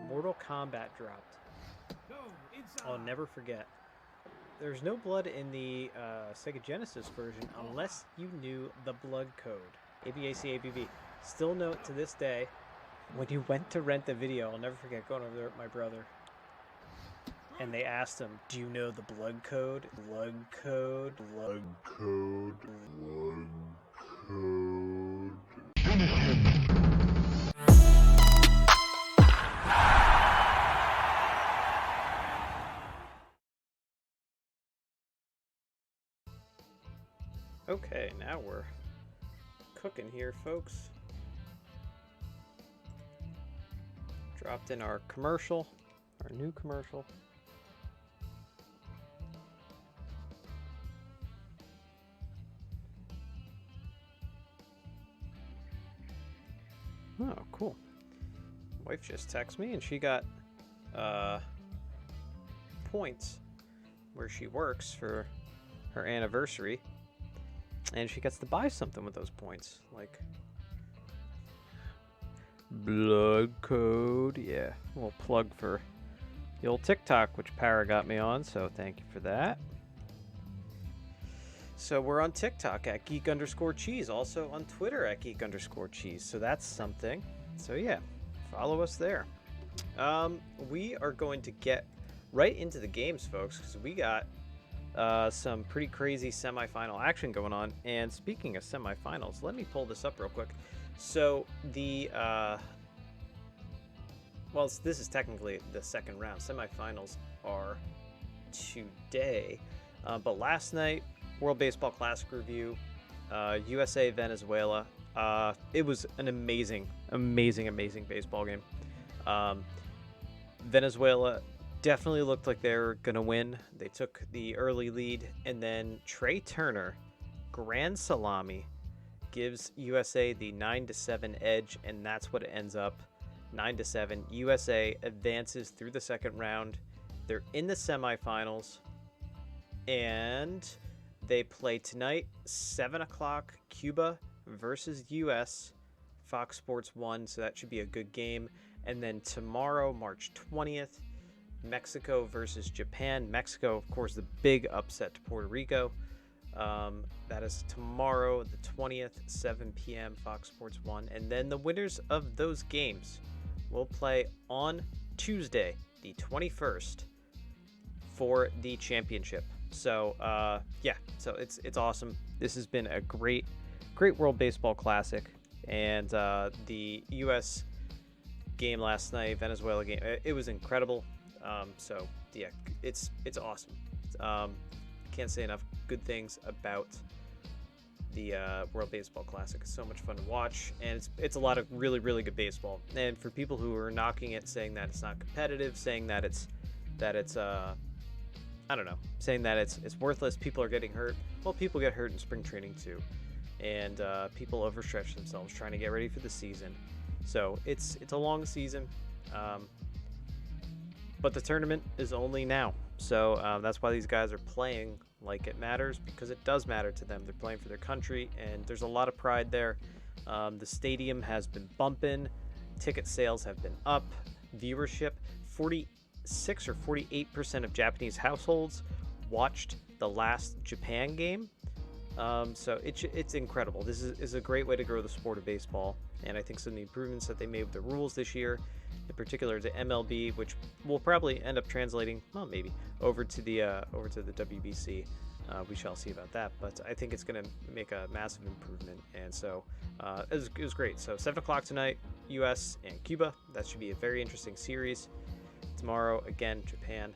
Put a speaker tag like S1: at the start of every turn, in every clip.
S1: Mortal Kombat dropped. I'll never forget. There's no blood in the Sega Genesis version unless you knew the blood code. ABAC, ABV. Still note to this day, when you went to rent the video, I'll never forget going over there with my brother. And they asked him, do you know the blood code? Blood code, blood code, blood code. Okay, now we're cooking here, folks. Dropped in our commercial, our new commercial. Oh, cool. Wife just texted me and she got points where she works for her anniversary. And she gets to buy something with those points, like blood code. Yeah, a little plug for the old TikTok, which Para got me on, so thank you for that. So we're on TikTok at geek_cheese, also on Twitter at geek_cheese, so that's something. So yeah, follow us there. We are going to get right into the games, folks, because we got some pretty crazy semifinal action going on. And speaking of semifinals, let me pull this up real quick. So the well, this is technically the second round. Semifinals are today, but last night, World Baseball Classic review, USA Venezuela. It was an amazing baseball game. Venezuela definitely looked like they were going to win. They took the early lead, and then Trey Turner, grand salami, gives USA the 9-7 edge, and that's what it ends up, 9-7. USA advances through the second round. They're in the semifinals. And they play tonight, 7 o'clock, Cuba versus U.S., Fox Sports 1, so that should be a good game. And then tomorrow, March 20th, Mexico versus Japan. Mexico, of course, the big upset to Puerto Rico. That is tomorrow, the 20th, 7 p.m., Fox Sports 1. And then the winners of those games will play on Tuesday, the 21st, for the championship. So, so it's awesome. This has been a great World Baseball Classic. And the U.S. game last night, Venezuela game, it was incredible. So, yeah, it's awesome. Can't say enough good things about the World Baseball Classic. It's so much fun to watch, and it's a lot of really, really good baseball. And for people who are knocking it, saying that it's not competitive, saying that it's I don't know, saying that it's worthless, people are getting hurt. Well, people get hurt in spring training too, and people overstretch themselves trying to get ready for the season. So it's a long season, but the tournament is only now. So that's why these guys are playing like it matters, because it does matter to them. They're playing for their country, and there's a lot of pride there. The stadium has been bumping. Ticket sales have been up. Viewership, 46 or 48% of Japanese households watched the last Japan game. So it's incredible. This is a great way to grow the sport of baseball, and I think some of the improvements that they made with the rules this year, in particular to MLB, which will probably end up translating, well, maybe over to the WBC. We shall see about that, but I think it's going to make a massive improvement, and so it was great. So 7 o'clock tonight, U.S. and Cuba. That should be a very interesting series. Tomorrow, again, Japan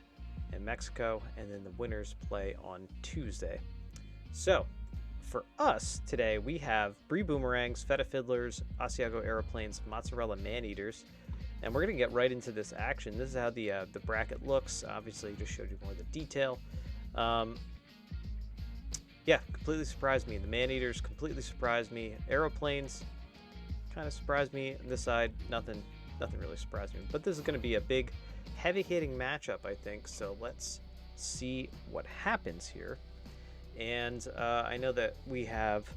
S1: and Mexico, and then the winners play on Tuesday. So for us today, we have Brie Boomerangs, Feta Fiddlers, Asiago Aeroplanes, Mozzarella Man-Eaters, and we're going to get right into this action. This is how the bracket looks. Obviously, just showed you more of the detail. Yeah, completely surprised me. The Man-Eaters completely surprised me. Aeroplanes kind of surprised me. On this side, nothing really surprised me. But this is going to be a big, heavy-hitting matchup, I think. So let's see what happens here. And I know that we have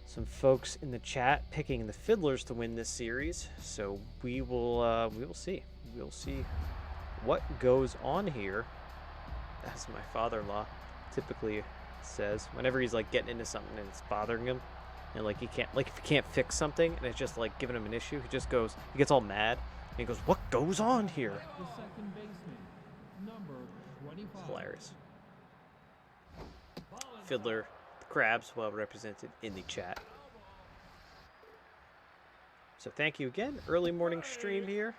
S1: some folks in the chat picking the Fiddlers to win this series. So we will see. We'll see what goes on here. As my father-in-law typically says, whenever he's like getting into something and it's bothering him, and like if he can't fix something and it's just like giving him an issue, he gets all mad and he goes, "What goes on here?"
S2: The second baseman, number 25.
S1: Hilarious. Fiddler, the Crabs, well represented in the chat. So thank you again. Early morning stream here.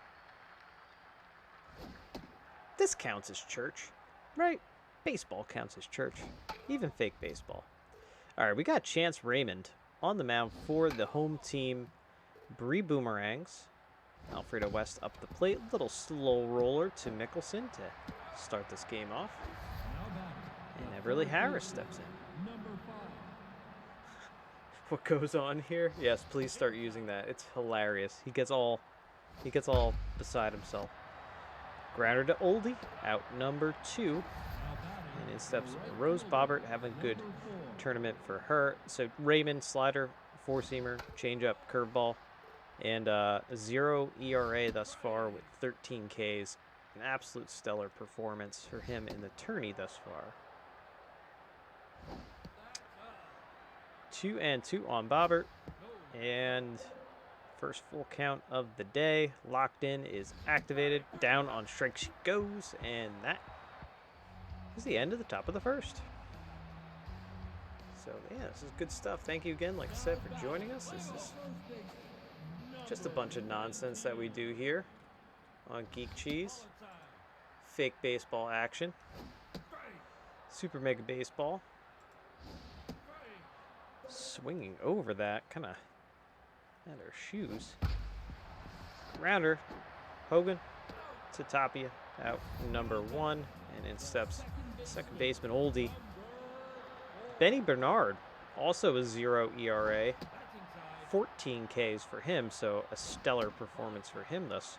S1: This counts as church, right? Baseball counts as church, even fake baseball. All right, we got Chance Raymond on the mound for the home team, Brie Boomerangs. Alfredo West up the plate, little slow roller to Mickelson to start this game off. And Everly Harris steps in. What goes on here? Yes, please start using that. It's hilarious. He gets all beside himself. Grounder to Oldie, out number 2. And in steps Rose Bobbert, having a good tournament for her. So Raymond, slider, four-seamer, changeup, curveball, and 0 ERA thus far with 13 Ks. An absolute stellar performance for him in the tourney thus far. 2-2 on Bobbert, and first full count of the day. Locked in is activated. Down on strike she goes, and that is the end of the top of the first. So yeah, this is good stuff. Thank you again, like I said, for joining us. This is just a bunch of nonsense that we do here on Geek Cheese. Fake baseball action. Super Mega Baseball. Swinging over that, kind of at her shoes. Rounder, Hogan to Tapia, out number 1, and in steps second baseman Oldie. Benny Bernard, also a 0 ERA, 14 Ks for him, so a stellar performance for him thus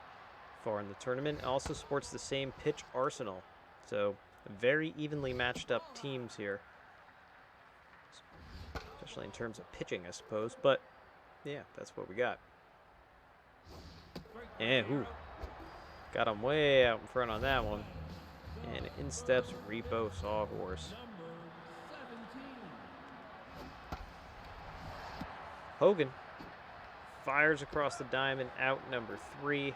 S1: far in the tournament. Also sports the same pitch arsenal, so Very evenly matched up teams here. Especially in terms of pitching, I suppose. But, yeah, that's what we got. And, ooh, got him way out in front on that one. And in steps Repo Sawhorse. Hogan fires across the diamond, out number 3.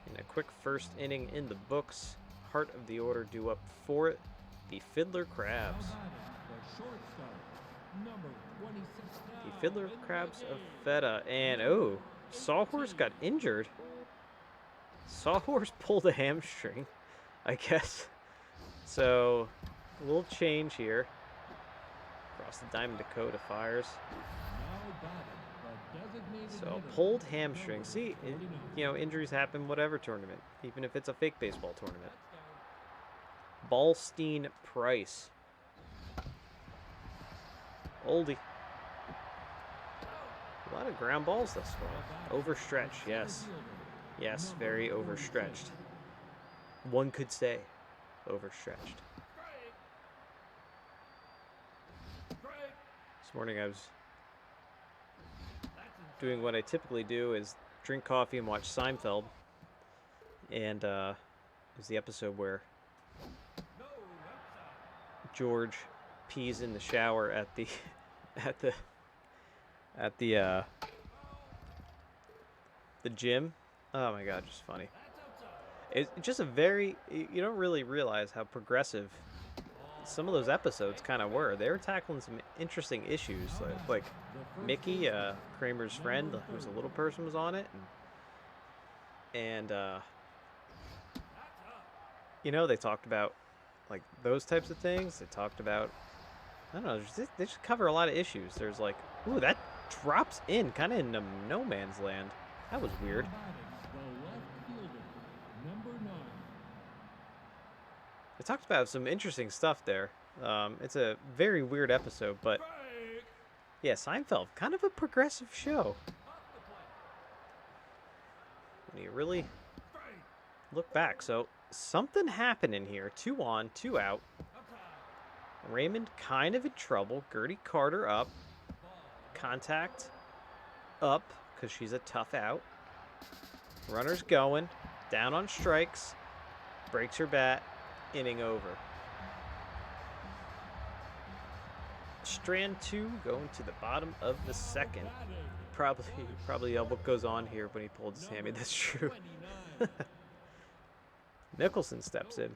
S1: In a quick first inning in the books. Heart of the order due up for it. The Fiddler Crabs. The Fiddler Crabs of Feta. And, oh, Sawhorse got injured. Sawhorse pulled a hamstring, I guess. So, a little change here. Across the diamond, Dakota fires. So, pulled hamstring. See, injuries happen whatever tournament, even if it's a fake baseball tournament. Ballstein Price. Oldie. A lot of ground balls thus far. Overstretched, yes. Yes, very overstretched. One could say overstretched. This morning I was doing what I typically do, is drink coffee and watch Seinfeld. And it was the episode where George pees in the shower at the gym. Oh my god, just funny. It's just a very, you don't really realize how progressive some of those episodes kind of were. They were tackling some interesting issues, like Mickey, Kramer's friend, who's a little person, was on it, and they talked about like those types of things. They talked about, I don't know, they just cover a lot of issues. There's like, ooh, that drops in kind of into no man's land. That was weird. They talked about some interesting stuff there. It's a very weird episode, but yeah, Seinfeld, kind of a progressive show. When you really look back. So something happened in here. 2 on, 2 out. Raymond kind of in trouble. Gertie Carter up. Contact up because she's a tough out. Runner's going. Down on strikes. Breaks her bat. Inning over. Strand 2 going to the bottom of the second. Probably elbow goes on here when he pulled his hammy. That's true. Nicholson steps in.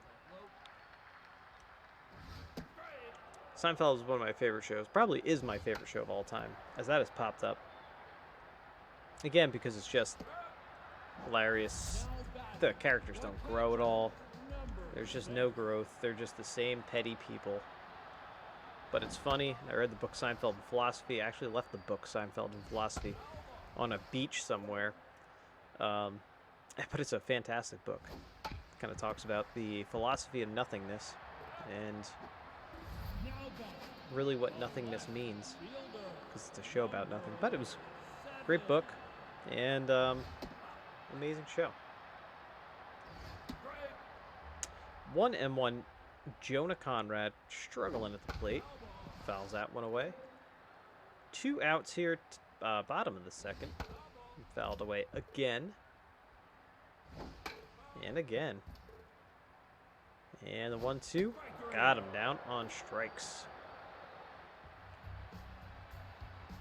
S1: Seinfeld is one of my favorite shows. Probably is my favorite show of all time, as that has popped up. Again, because it's just hilarious. The characters don't grow at all. There's just no growth. They're just the same petty people. But it's funny. I read the book Seinfeld and Philosophy. I actually left the book Seinfeld and Philosophy on a beach somewhere. But it's a fantastic book. It kind of talks about the philosophy of nothingness and really what nothingness means, because it's a show about nothing. But it was a great book and amazing show. 1-1, Jonah Conrad struggling at the plate. Fouls that one away. 2 outs here, bottom of the second. Fouled away again. And again. And the 1-2. Got him down on strikes.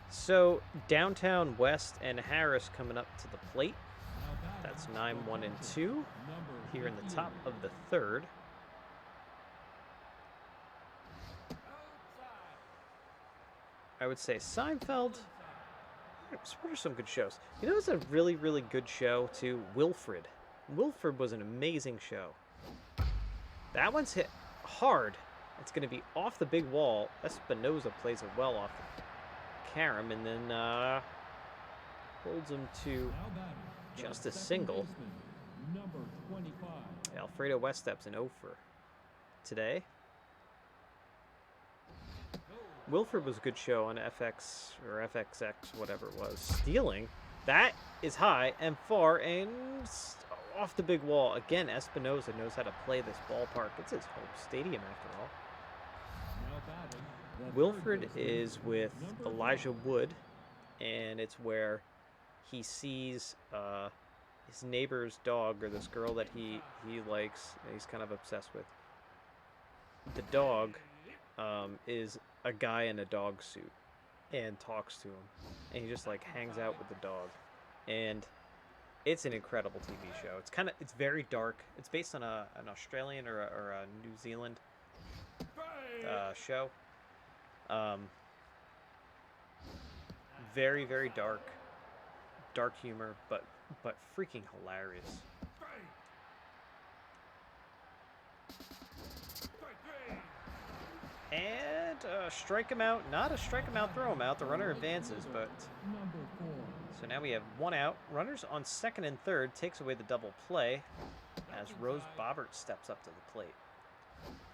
S1: So, Downtown West and Harris coming up to the plate. That's 9-1-2 here in the top of the third. I would say Seinfeld. What are some good shows? You know, it's a really, really good show too. Wilfred. Wilfred was an amazing show. That one's hit hard. It's going to be off the big wall. Espinoza plays it well off the carom and then holds him to just a single. Alfredo West steps in 0 for today. Wilfred was a good show on FX or FXX, whatever it was. Stealing. That is high and far and off the big wall. Again, Espinoza knows how to play this ballpark. It's his home stadium after all.
S2: Now batting, the third
S1: Wilfred
S2: baseman,
S1: is with
S2: number
S1: Elijah
S2: 5.
S1: Wood, and it's where he sees his neighbor's dog, or this girl that he likes, and he's kind of obsessed with. The dog is a guy in a dog suit and talks to him, and he just like hangs out with the dog, and it's an incredible TV show. It's very dark. It's based on an Australian or a New Zealand show. Very, very dark humor, but freaking hilarious. And strike him out. Not a strike him out, throw him out. The runner advances, but
S2: Number 4.
S1: so now we have one out. Runners on second and third, takes away the double play as Rose Bobbert steps up to the plate.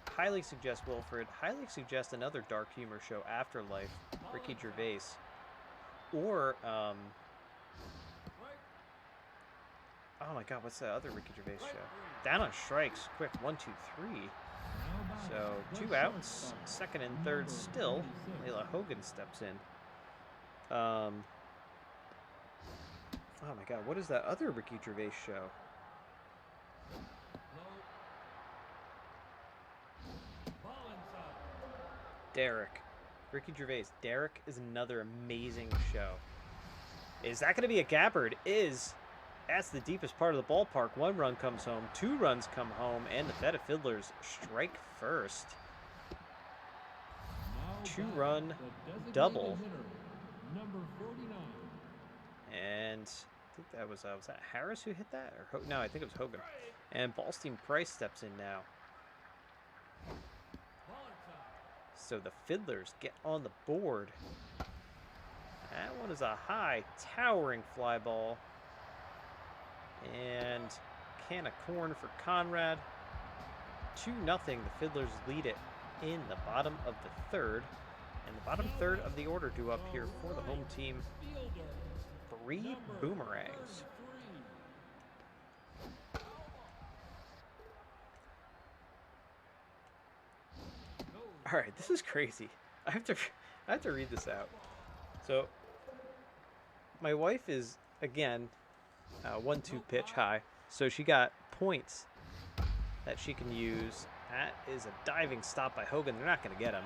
S1: Highly suggest Wilfred. Highly suggest another dark humor show, Afterlife, Ricky Gervais. Or, oh my god, what's that other Ricky Gervais show? Down on strikes. Quick, 1, 2, 3. So, 2 outs. Second and third still. Layla Hogan steps in. Oh my god, what is that other Ricky Gervais show? Derek. Ricky Gervais. Derek is another amazing show. Is that going to be a gapper? It is. That's the deepest part of the ballpark. 1 run comes home. 2 runs come home. And the Feta Fiddlers strike first. 2-run double.
S2: Number 49.
S1: And I think that was that Harris who hit that? Or no, I think it was Hogan. And Ballstein Price steps in now. So the Fiddlers get on the board. That one is a high, towering fly ball. And can of corn for Conrad. 2-0. The Fiddlers lead it in the bottom of the third. And the bottom third of the order due up here for the home team. 3 boomerangs. All right, this is crazy. I have to read this out. So, my wife is again 1-2 pitch high, so she got points that she can use. That is a diving stop by Hogan. They're not going to get him.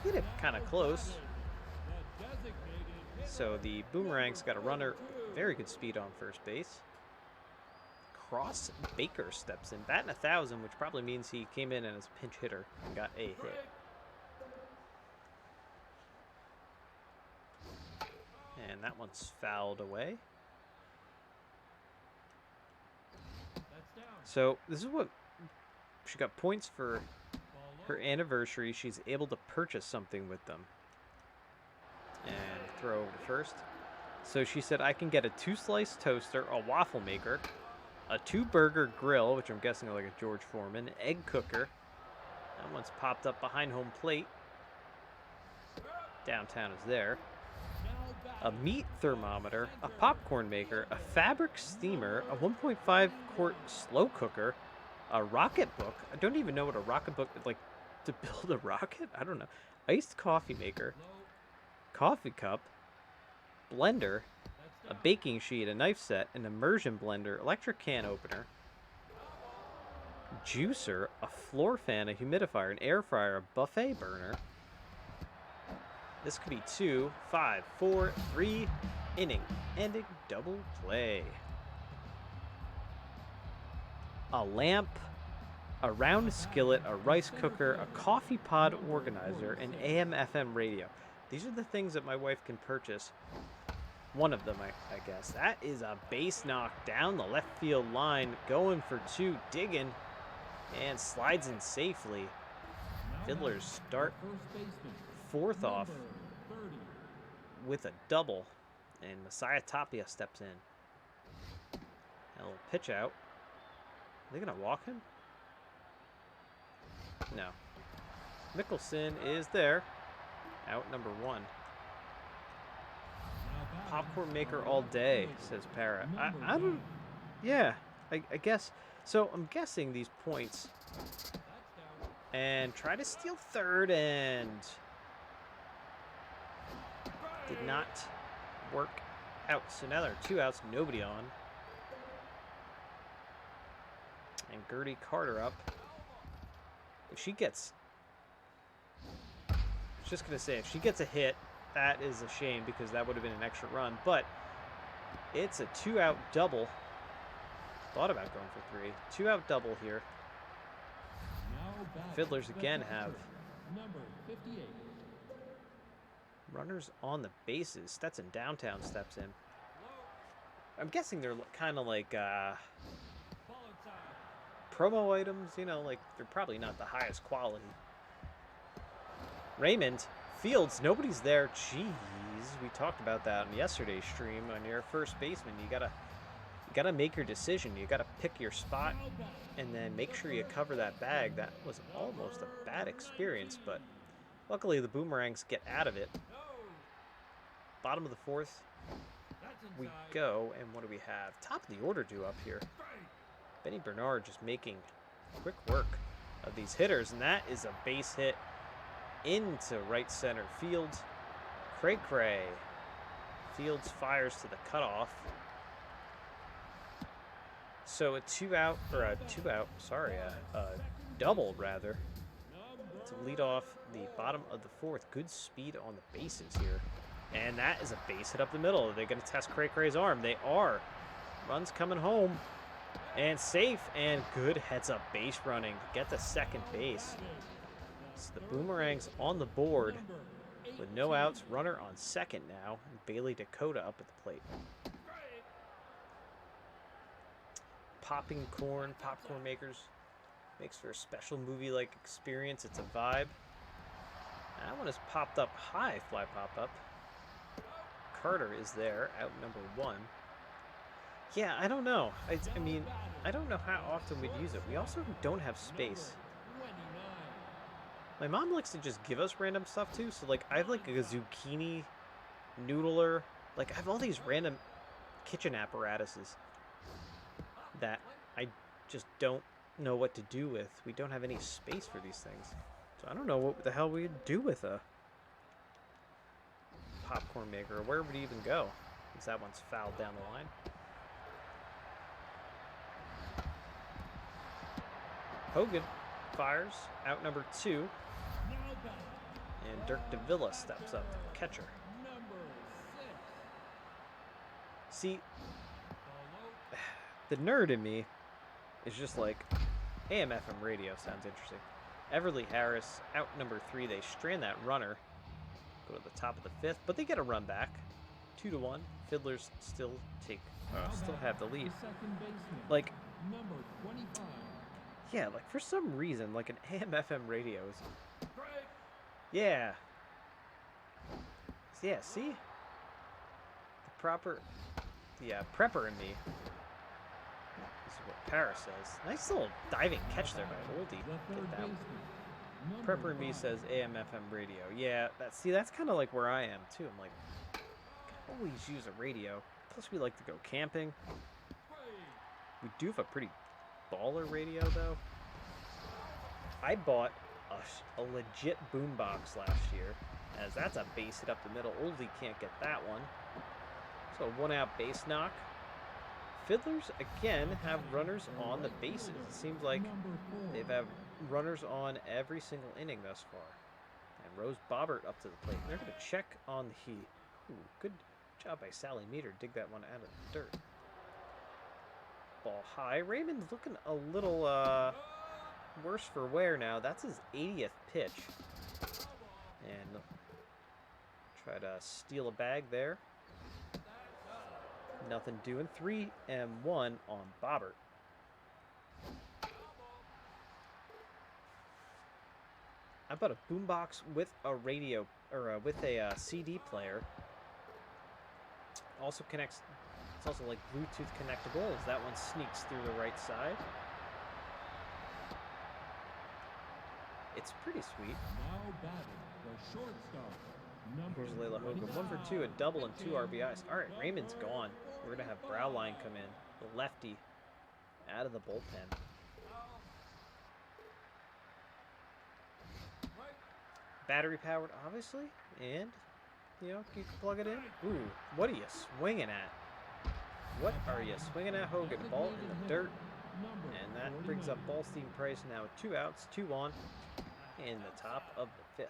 S1: Hit it kind of close. So the Boomerang's got a runner, very good speed on first base. Cross Baker steps in, batting 1,000, which probably means he came in as a pinch hitter and got a hit. And that one's fouled away. So this is what she got points for her anniversary. She's able to purchase something with them. And throw over to first. So she said, I can get a 2-slice toaster, a waffle maker, a 2-burger grill, which I'm guessing is like a George Foreman, egg cooker. That one's popped up behind home plate. Downtown is there. A meat thermometer, a popcorn maker, a fabric steamer, a 1.5 quart slow cooker, a rocket book. I don't even know what a rocket book is, like to build a rocket. I don't know. Iced coffee maker, coffee cup, blender, a baking sheet, a knife set, an immersion blender, electric can opener, juicer, a floor fan, a humidifier, an air fryer, a buffet burner. This could be 2, 5, 4, 3 inning ending double play. A lamp, a round skillet, a rice cooker, a coffee pod organizer, an AM/FM radio. These are the things that my wife can purchase. One of them, I guess. That is a base knock down the left field line, going for 2, digging, and slides in safely. Fiddlers start 4th off with a double, and Messiah Tapia steps in. A little pitch out. Are they going to walk him? No. Mickelson is there. Out number 1. Popcorn maker all day, says Parrot. Yeah, I guess. So I'm guessing these points and try to steal third and did not work out. So now there are 2 outs, nobody on. And Gertie Carter up. If she gets... I was just going to say, if she gets a hit, that is a shame because that would have been an extra run. But it's a 2-out double. Thought about going for 3. 2-out double here. Fiddlers again have
S2: number 58.
S1: runners on the bases. Stetson downtown steps in. I'm guessing they're kind of like promo items, you know, like they're probably not the highest quality. Raymond fields, nobody's there. Jeez, we talked about that on yesterday's stream. On your first baseman, you gotta make your decision. You gotta pick your spot and then make sure you cover that bag. That was almost a bad experience, but luckily the Boomerangs get out of it. Bottom of the 4th we go, and what do we have? Top of the order due up here. Benny Bernard just making quick work of these hitters, and that is a base hit into right center field. Cray. Fields fires to the cutoff. So a double rather, to lead off the bottom of the 4th. Good speed on the bases here. And that is a base hit up the middle. Are they going to test Cray's arm? They are. Runs coming home. And safe, and good heads-up base running. Get to second base. So the Boomerangs on the board with no outs. Runner on second now. And Bailey Dakota up at the plate. Popcorn makers. Makes for a special movie-like experience. It's a vibe. That one has popped up high. Fly pop up. Carter is there, out number 1. Yeah, I don't know. I mean, I don't know how often we'd use it. We also don't have space. My mom likes to just give us random stuff too. So like, I have like a zucchini noodler. Like, I have all these random kitchen apparatuses that I just don't know what to do with. We don't have any space for these things. So I don't know what the hell we'd do with a popcorn maker, or where would it even go? Because that one's fouled down the line. Hogan fires, out number 2. And Dirk Davila steps up, catcher. See, the nerd in me is just like, AM/FM radio sounds interesting. Everly Harris, out number 3. They strand that runner. Go to the top of the 5th, but they get a run back. 2-1. Fiddlers still have the lead. Like, yeah, like for some reason, like an AM/FM radio is. Yeah. Yeah, see? The prepper in me. This is what Paris says. Nice little diving catch there by Oldie. Get that one. Prepper in me says AM/FM radio. Yeah, that's kind of like where I am too. I'm like, I can always use a radio. Plus, we like to go camping. We do have a pretty baller radio though. I bought a legit boombox last year, as that's a base hit up the middle. Oldie can't get that one. So 1-out base knock. Fiddlers again have runners on the bases. It seems like they've had runners on every single inning thus far. And Rose Bobbert up to the plate. They're going to check on the... Ooh, good job by Sally Meter. Dig that one out of the dirt. Ball high. Raymond's looking a little worse for wear now. That's his 80th pitch. And try to steal a bag there. Nothing doing. 3-1 on Bobbert. I bought a boombox with a radio, or with a CD player. Also connects. It's also like Bluetooth connectable, as that one sneaks through the right side. It's pretty sweet.
S2: Now batting, the shortstop.
S1: Here's Layla Hogan. 1 for 2, a double and 2 RBIs. All right, Raymond's gone. We're going to have Browline come in. The lefty out of the bullpen. Battery powered, obviously, and you know you can plug it in. Ooh, what are you swinging at? What are you swinging at, Hogan? Ball in the dirt, and that brings up Ballstein Price now with 2 outs, 2 on, in the top of the 5th.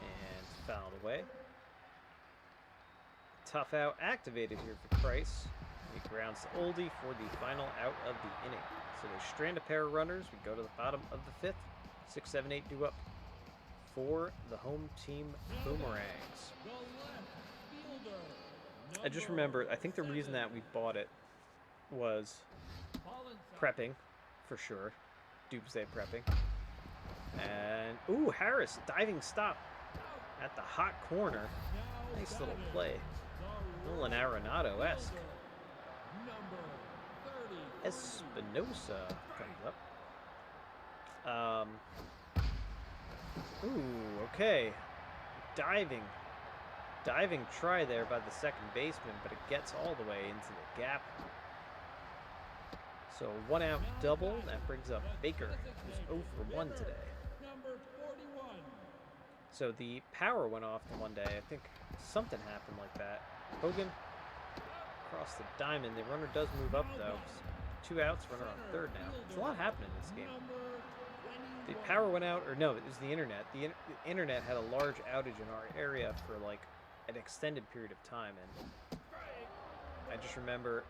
S1: And fouled away. Tough out activated here for Price. He grounds to Oldie for the final out of the inning. So they strand a pair of runners. We go to the bottom of the 5th. 6, 7, 8 due up for the home team Boomerangs. I just remember, I think the reason that we bought it was prepping, for sure. Doomsday prepping. And, ooh, Harris, diving stop at the hot corner. Nice little play. Nolan Arenado-esque. Espinosa comes up. Ooh, okay. Diving try there by the second baseman, but it gets all the way into the gap. So 1 out double. That brings up Baker, who's 0 for 1 today. So the power went off the one day. I think something happened like that. Hogan across the diamond. The runner does move up though. 2 outs, runner on third now. There's a lot happening in this game. The power went out, or no, it was the internet. The internet had a large outage in our area for like an extended period of time, and I just remember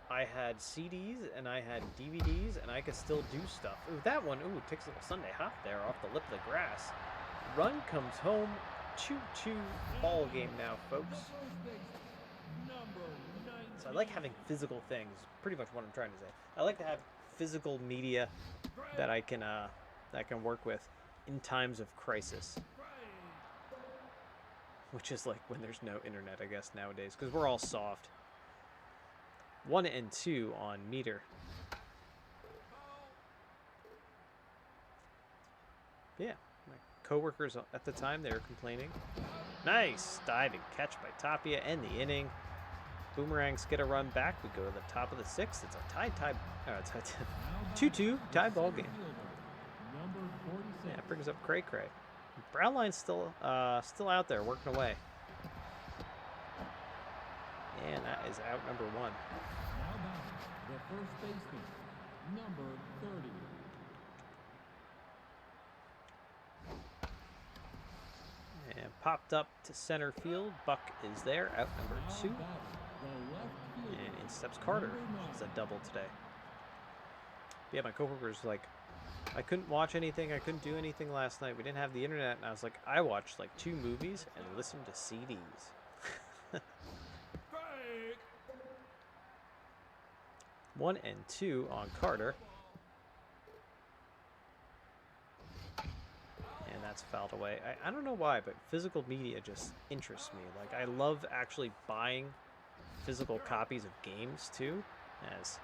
S1: I had CDs and I had DVDs and I could still do stuff. Ooh, that one, ooh, takes a little Sunday hop there off the lip of the grass. Run comes home. 2-2 ball game now, folks. So I like having physical things. Pretty much what I'm trying to say. I like to have physical media that I can work with in times of crisis. Which is like when there's no internet, I guess, nowadays, because we're all soft. 1 and 2 on meter. Yeah, my coworkers at the time, they were complaining. Nice diving catch by Tapia, end the inning. Boomerangs get a run back. We go to the top of the 6th. It's a tie. 2-2 tie ball game. Yeah, it brings up Cray. Brownline's still out there working away. And that is out number 1.
S2: Now batting, the first baseman, number 30.
S1: And popped up to center field. Buck is there, out number 2. And in steps Carter. It's a double today. Yeah, my coworker's like, I couldn't watch anything. I couldn't do anything last night. We didn't have the internet. And I was like, I watched like 2 movies and listened to CDs. 1 and 2 on Carter. And that's fouled away. I don't know why, but physical media just interests me. Like, I love actually buying physical copies of games, too. As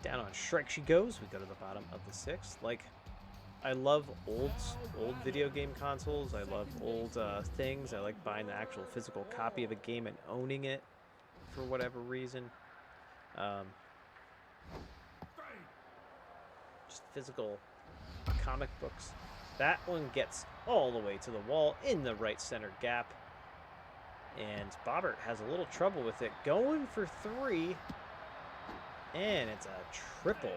S1: down on strike she goes. We go to the bottom of the 6th. Like, I love old video game consoles. I love old things. I like buying the actual physical copy of a game and owning it for whatever reason. Just physical comic books. That one gets all the way to the wall in the right center gap. And Bobbert has a little trouble with it. Going for 3. And it's a triple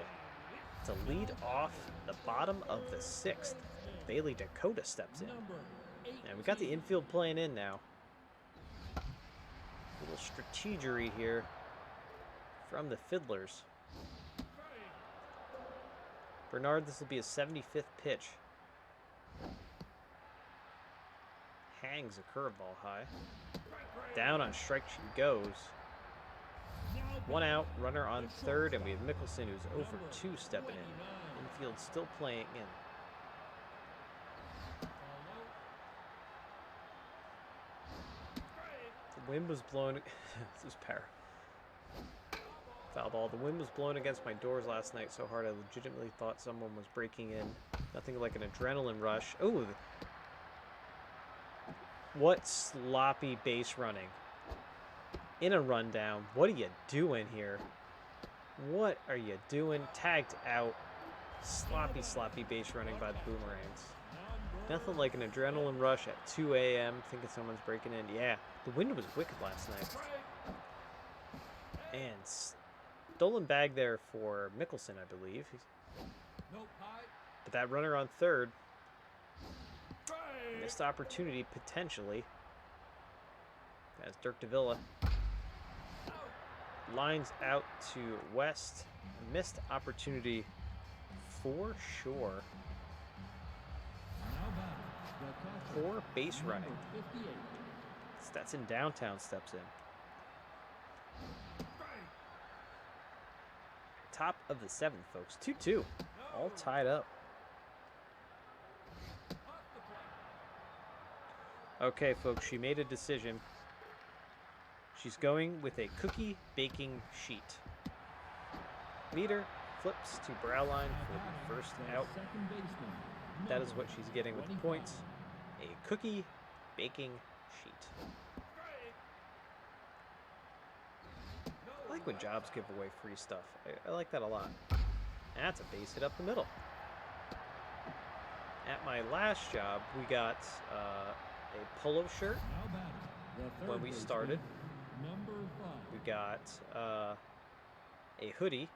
S1: to lead off the bottom of the 6th. Bailey Dakota steps in. And we got the infield playing in now. A little strategery here from the Fiddlers. Bernard, this will be his 75th pitch. Hangs a curveball high. Down on strike she goes. 1 out, runner on third, and we have Mickelson, who's 0 for 2 stepping in. Infield still playing in. The wind was blowing. This is power. Foul ball. The wind was blowing against my doors last night so hard I legitimately thought someone was breaking in. Nothing like an adrenaline rush. Oh, What sloppy base running. In a rundown. What are you doing here? What are you doing? Tagged out. Sloppy, sloppy base running by the Boomerangs. Nothing like an adrenaline rush at 2 a.m. thinking someone's breaking in. Yeah, the wind was wicked last night. And stolen bag there for Mickelson, I believe. But that runner on third. Missed opportunity, potentially. That's Dirk DeVilla. Lines out to West. Missed opportunity for sure. For base running. Stetson Downtown steps in. Top of the 7th, folks. 2-2. All tied up. Okay, folks, she made a decision. She's going with a cookie baking sheet. Meter flips to brow line for the first out. That is what she's getting with the points. A cookie baking sheet. I like when jobs give away free stuff. I like that a lot. That's a base hit up the middle. At my last job, we got a polo shirt when we started. We got a hoodie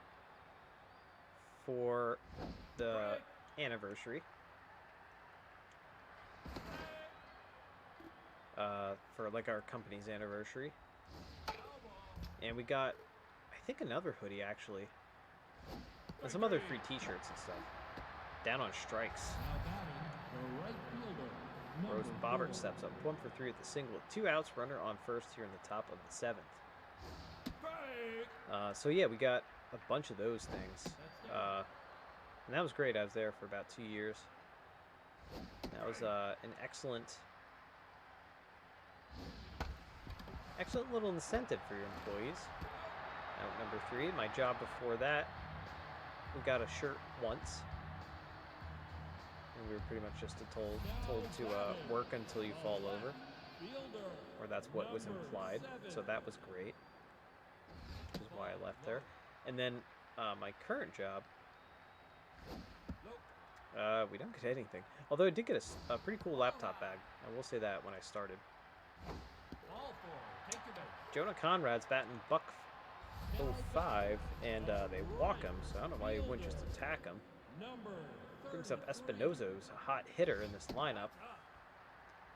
S1: for the anniversary. For like our company's anniversary. And we got, I think, another hoodie actually. And some other free t-shirts and stuff. Down on strikes. Rose Bobbert steps up. 1 for 3 at the single with 2 outs. Runner on first here in the top of the 7th. So yeah, we got a bunch of those things. And that was great. I was there for about 2 years. That was an excellent little incentive for your employees. Out number 3, my job before that, we got a shirt once. And we were pretty much just told to work until you fall over. Or that's what was implied. So that was great. Which is why I left there. And then my current job, we don't get anything. Although I did get a pretty cool laptop bag. I will say that when I started. Jonah Conrad's batting buck 05, and they walk him, so I don't know why he wouldn't just attack him. Brings up Espinozo's a hot hitter in this lineup.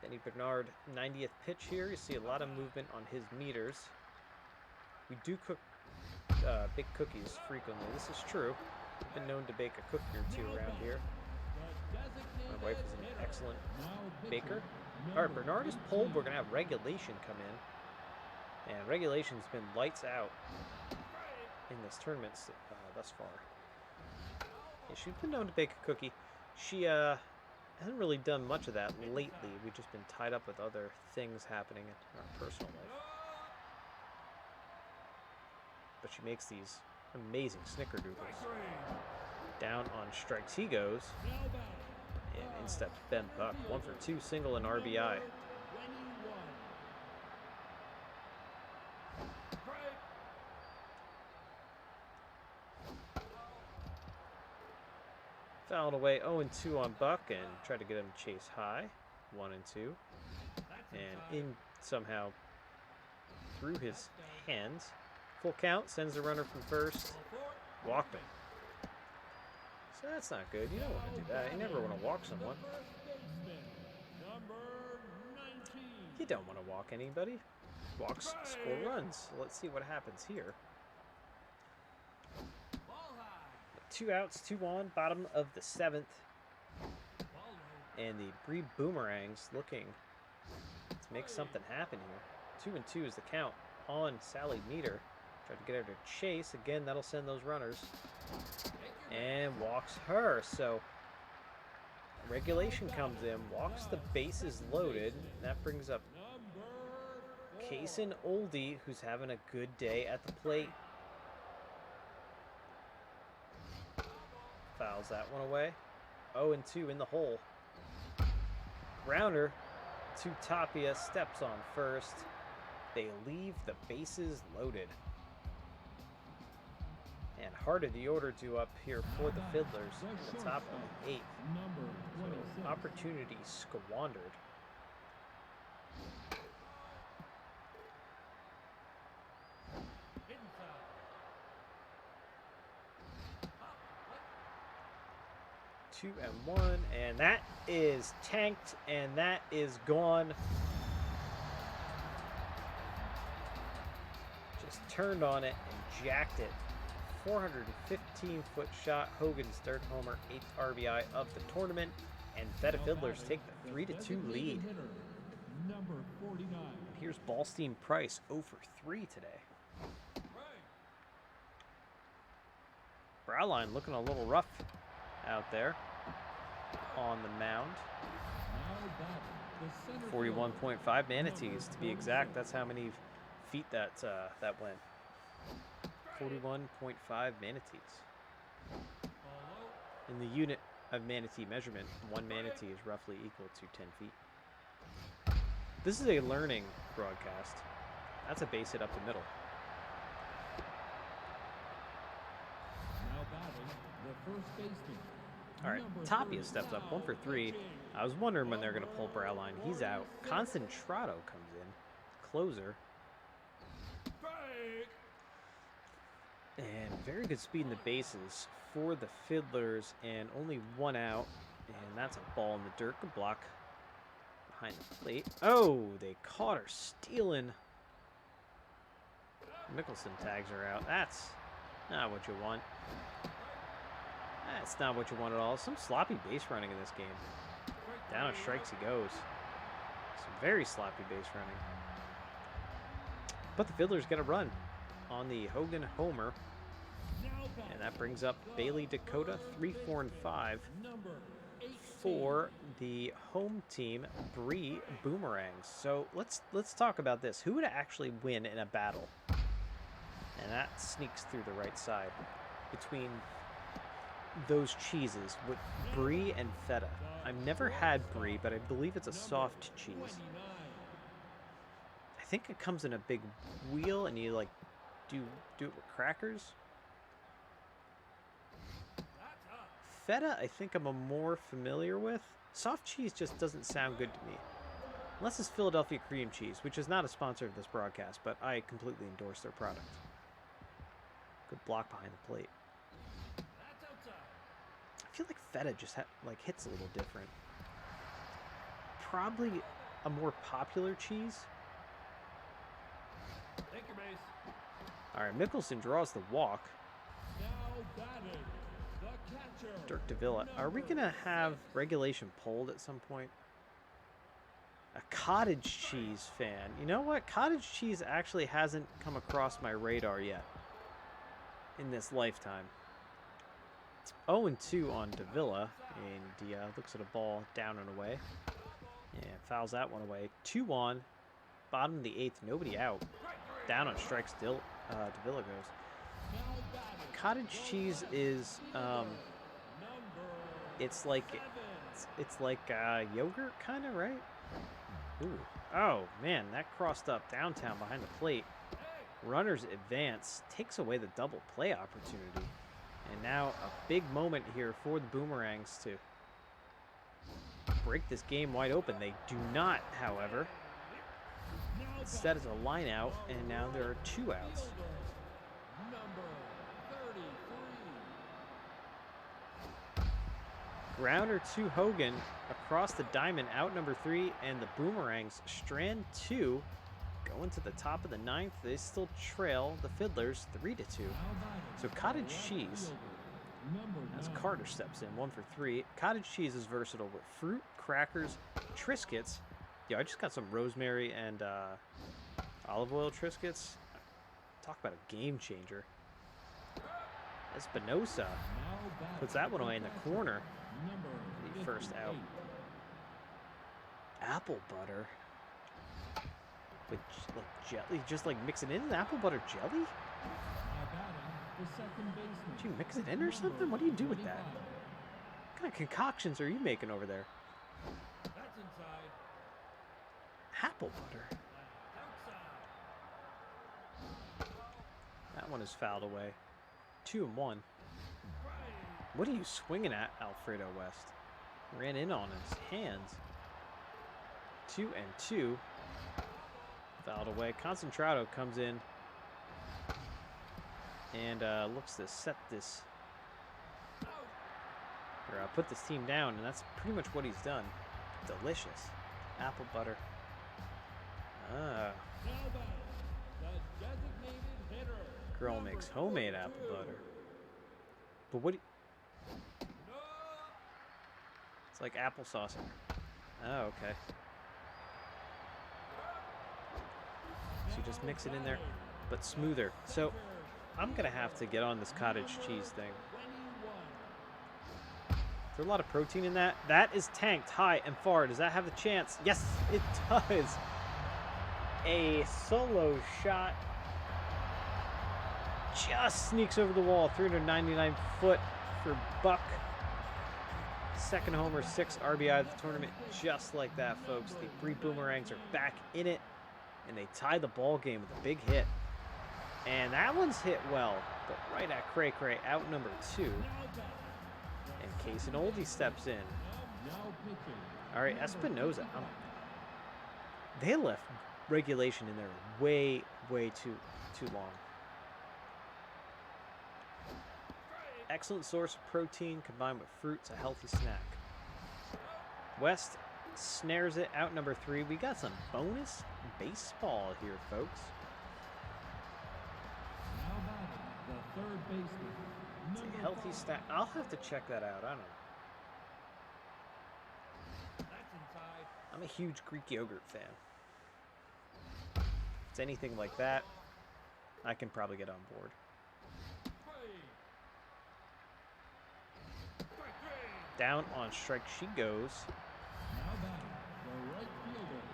S1: Benny Bernard, 90th pitch here. You see a lot of movement on his meters. We do cook big cookies frequently. This is true. I've been known to bake a cookie or 2 around here. My wife is an excellent baker. All right, Bernard is pulled. We're going to have regulation come in. And regulation's been lights out in this tournament thus far. Yeah, she's been known to bake a cookie. She hasn't really done much of that lately. We've just been tied up with other things happening in our personal life. But she makes these amazing snickerdoodles. Down on strikes he goes. And in steps Ben Buck. 1 for 2, single and RBI. Fouled away 0-2 on Buck and tried to get him to chase high. 1-2. And in somehow through his hands. Full count, sends the runner from first. Walked him. So that's not good. You don't want to do that. You never want to walk someone. You don't want to walk anybody. Walks, score runs. So let's see what happens here. 2 outs, 2 on, bottom of the 7th. And the Bree Boomerangs looking to make something happen here. 2-2 is the count on Sally Meter. Tried to get her to chase. Again, that'll send those runners. And walks her. So regulation comes in, walks the bases loaded. That brings up Kason Oldie, who's having a good day at the plate. Fouls that one away. 0-2 in the hole. Grounder 2 Tapia steps on first. They leave the bases loaded. And heart of the order due up here for the Fiddlers in the top of the 8th. So opportunity squandered. Two and 1, and that is tanked, and that is gone. Just turned on it and jacked it. 415-foot shot. Hogan's third homer, 8th RBI of the tournament, and Feta Fiddlers take the 3-2 lead.
S2: Number 49.
S1: Here's Ballstein Price, 0 for 3 today. Browline looking a little rough out there on the mound. 41.5 manatees to be exact. That's how many feet that went. 41.5 manatees. In the unit of manatee measurement, 1 manatee is roughly equal to 10 feet. This is a learning broadcast. That's a base hit up the middle.
S2: Now batting, the first baseman.
S1: All right, Tapia steps up, 1 for 3. I was wondering when they're going to pull Browline. He's out. Concentrado comes in, closer. And very good speed in the bases for the Fiddlers, and only 1 out. And that's a ball in the dirt. Good block behind the plate. Oh, they caught her stealing. Mickelson tags her out. That's not what you want. That's not what you want at all. Some sloppy base running in this game. Down on strikes he goes. Some very sloppy base running. But the Fiddlers get a run on the Hogan homer. And that brings up Bailey Dakota, 3, 4, and 5 for the home team, Bree Boomerangs. So let's talk about this. Who would actually win in a battle? And that sneaks through the right side between those cheeses with Brie and Feta. I've never had Brie, but I believe it's a soft cheese. I think it comes in a big wheel, and you like do it with crackers. Feta, I think I'm more familiar with. Soft cheese just doesn't sound good to me. Unless it's Philadelphia cream cheese, which is not a sponsor of this broadcast, but I completely endorse their product. Good block behind the plate. I feel like Feta just hits a little different. Probably a more popular cheese.
S2: Take your base.
S1: All right, Mickelson draws the walk.
S2: Now batting, the catcher.
S1: Dirk DeVilla. Are we going to have regulation pulled at some point? A cottage cheese fan. You know what? Cottage cheese actually hasn't come across my radar yet in this lifetime. 0-2 on Davila, and he looks at a ball down and away. Yeah, fouls that one away. 2 on, bottom of the 8th, nobody out. Down on strikes, Davila goes. Cottage cheese is, it's like yogurt, kind of, right? Ooh, oh man, that crossed up downtown behind the plate. Runners advance, takes away the double play opportunity. And now a big moment here for the Boomerangs to break this game wide open. They do not, however. Instead, it's a line out, and now there are 2 outs. Grounder to Hogan across the diamond, out number 3, and the Boomerangs strand 2. Going to the top of the 9th, they still trail the Fiddlers 3-2. So cottage cheese, as Carter steps in, 1 for 3. Cottage cheese is versatile with fruit, crackers, Triscuits. Yo, I just got some rosemary and olive oil Triscuits. Talk about a game changer. Espinosa puts that one away in the corner. The first out. Apple butter. With like jelly, just like mix it in apple butter jelly? Did you mix it in or something? What do you do with that? What kind of concoctions are you making over there? Apple butter. That one is fouled away. 2-1. What are you swinging at, Alfredo West? Ran in on his hands. 2-2. Fouled away. Concentrado comes in and looks to set this, or put this team down, and that's pretty much what he's done. Delicious. Apple butter. Ah. Girl makes homemade apple butter. But what do you... It's like applesauce. Oh, okay. So you just mix it in there, but smoother. So I'm going to have to get on this cottage cheese thing. Is there a lot of protein in that? That is tanked high and far. Does that have the chance? Yes, it does. A solo shot just sneaks over the wall. 399 foot for Buck. Second homer, 6 RBI of the tournament. Just like that, folks. The Bree Boomerangs are back in it, and they tie the ball game with a big hit. And that one's hit well, but right at Cray Cray, out number 2. And Case and Oldie steps in. All right, Espinoza. They left regulation in there way too long. Excellent source of protein combined with fruits, a healthy snack. West snares it, out number 3. We got some bonus baseball here, folks.
S2: The third baseman.
S1: It's a healthy snack. I'll have to check that out. I don't know. I'm a huge Greek yogurt fan. If it's anything like that, I can probably get on board. Down on strike she goes.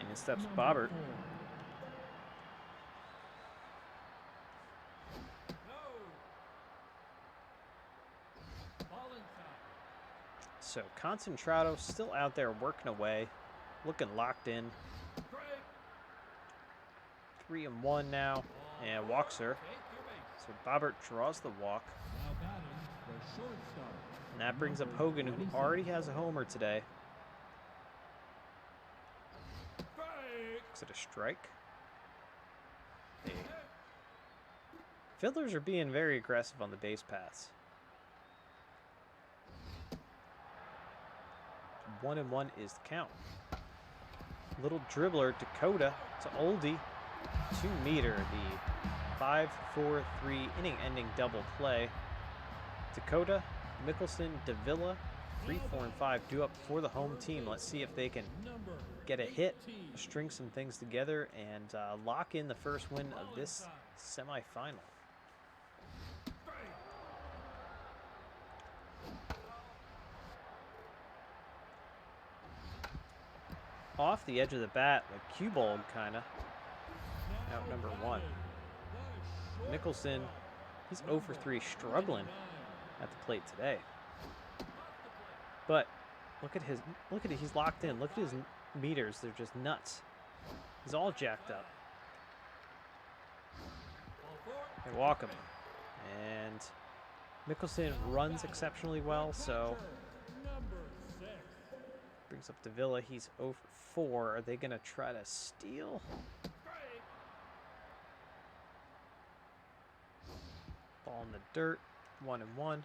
S1: And in steps Bobbert. So Concentrado still out there working away, looking locked in. 3-1 now, and walks her. So Bobbert draws the walk. And that brings up Hogan, who already has a homer today. Is it a strike? Hey. Fielders are being very aggressive on the base paths. 1-1 is the count. Little dribbler, Dakota to Oldie. 2-meter, the 5-4-3 inning-ending double play. Dakota, Mickelson, Davila, 3, 4, and 5 due up for the home team. Let's see if they can get a hit, string some things together, and lock in the first win of this semifinal. Off the edge of the bat, like cue ball, kind of. Out number 1. Mickelson, he's 0 for 3, struggling at the plate today. But look at it, he's locked in. Look at his meters, they're just nuts. He's all jacked up. They walk him. And Mickelson runs exceptionally well, so brings up Davila. He's 0 for 4. Are they going to try to steal? Ball in the dirt. 1-1.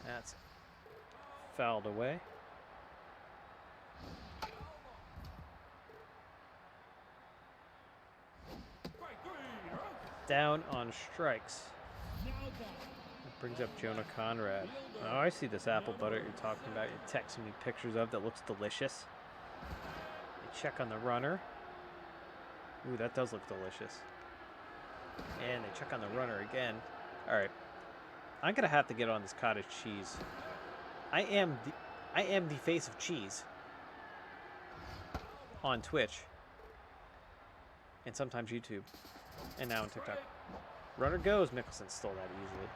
S1: That's fouled away. Down on strikes. That brings up Jonah Conrad. Oh, I see this apple butter you're talking about. You're texting me pictures of that looks delicious. They check on the runner. Ooh, that does look delicious. And they check on the runner again. All right. I'm gonna have to get on this cottage cheese. I am the face of cheese on Twitch and sometimes YouTube and now on TikTok. Runner goes. Mickelson stole that easily.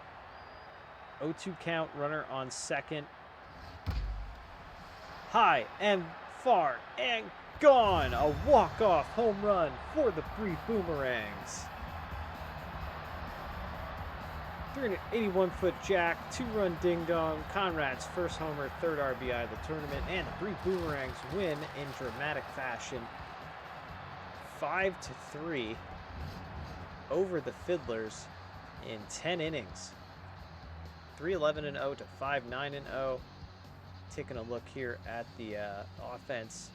S1: 0-2 count, runner on second. High and far and gone. A walk-off home run for the Bree Boomerangs. 381-foot jack, 2-run ding-dong, Conrad's first homer, 3rd RBI of the tournament, and the Bree Boomerangs win in dramatic fashion, 5-3 over the Fiddlers in 10 innings. 3-11-0 to 5-9-0. Taking a look here at the offense.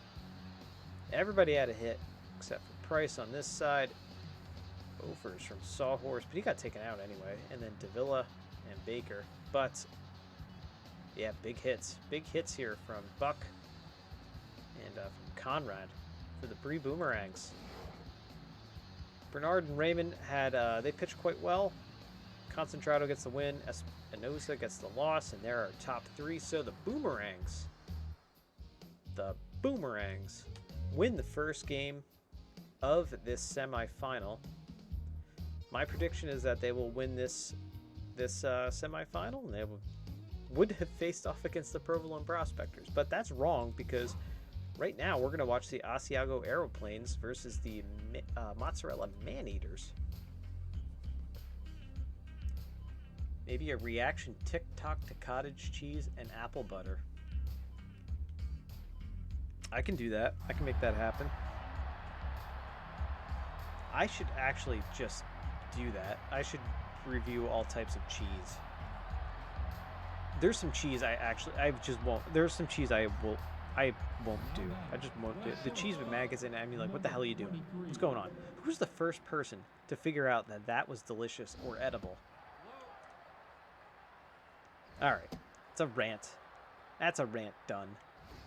S1: Everybody had a hit except for Price on this side. Overs from Sawhorse, but he got taken out anyway. And then Davila and Baker. But, yeah, big hits. Big hits here from Buck and from Conrad for the Bree Boomerangs. Bernard and Raymond had, they pitched quite well. Concentrado gets the win. Espinosa gets the loss, and they're our top 3. So the Boomerangs win the first game of this semifinal. My prediction is that they will win this semifinal, and they would have faced off against the Provolone Prospectors. But that's wrong, because right now we're going to watch the Asiago Aeroplanes versus the Mozzarella Maneaters. Maybe a reaction TikTok to cottage cheese and apple butter. I can do that. I can make that happen. I should actually just do that. I should review all types of cheese. There's some cheese there's some cheese I won't do. I just won't do it. The cheese with maggots in it, I mean, like, what the hell are you doing? What's going on? Who's the first person to figure out that that was delicious or edible? Alright, it's a rant. That's a rant done.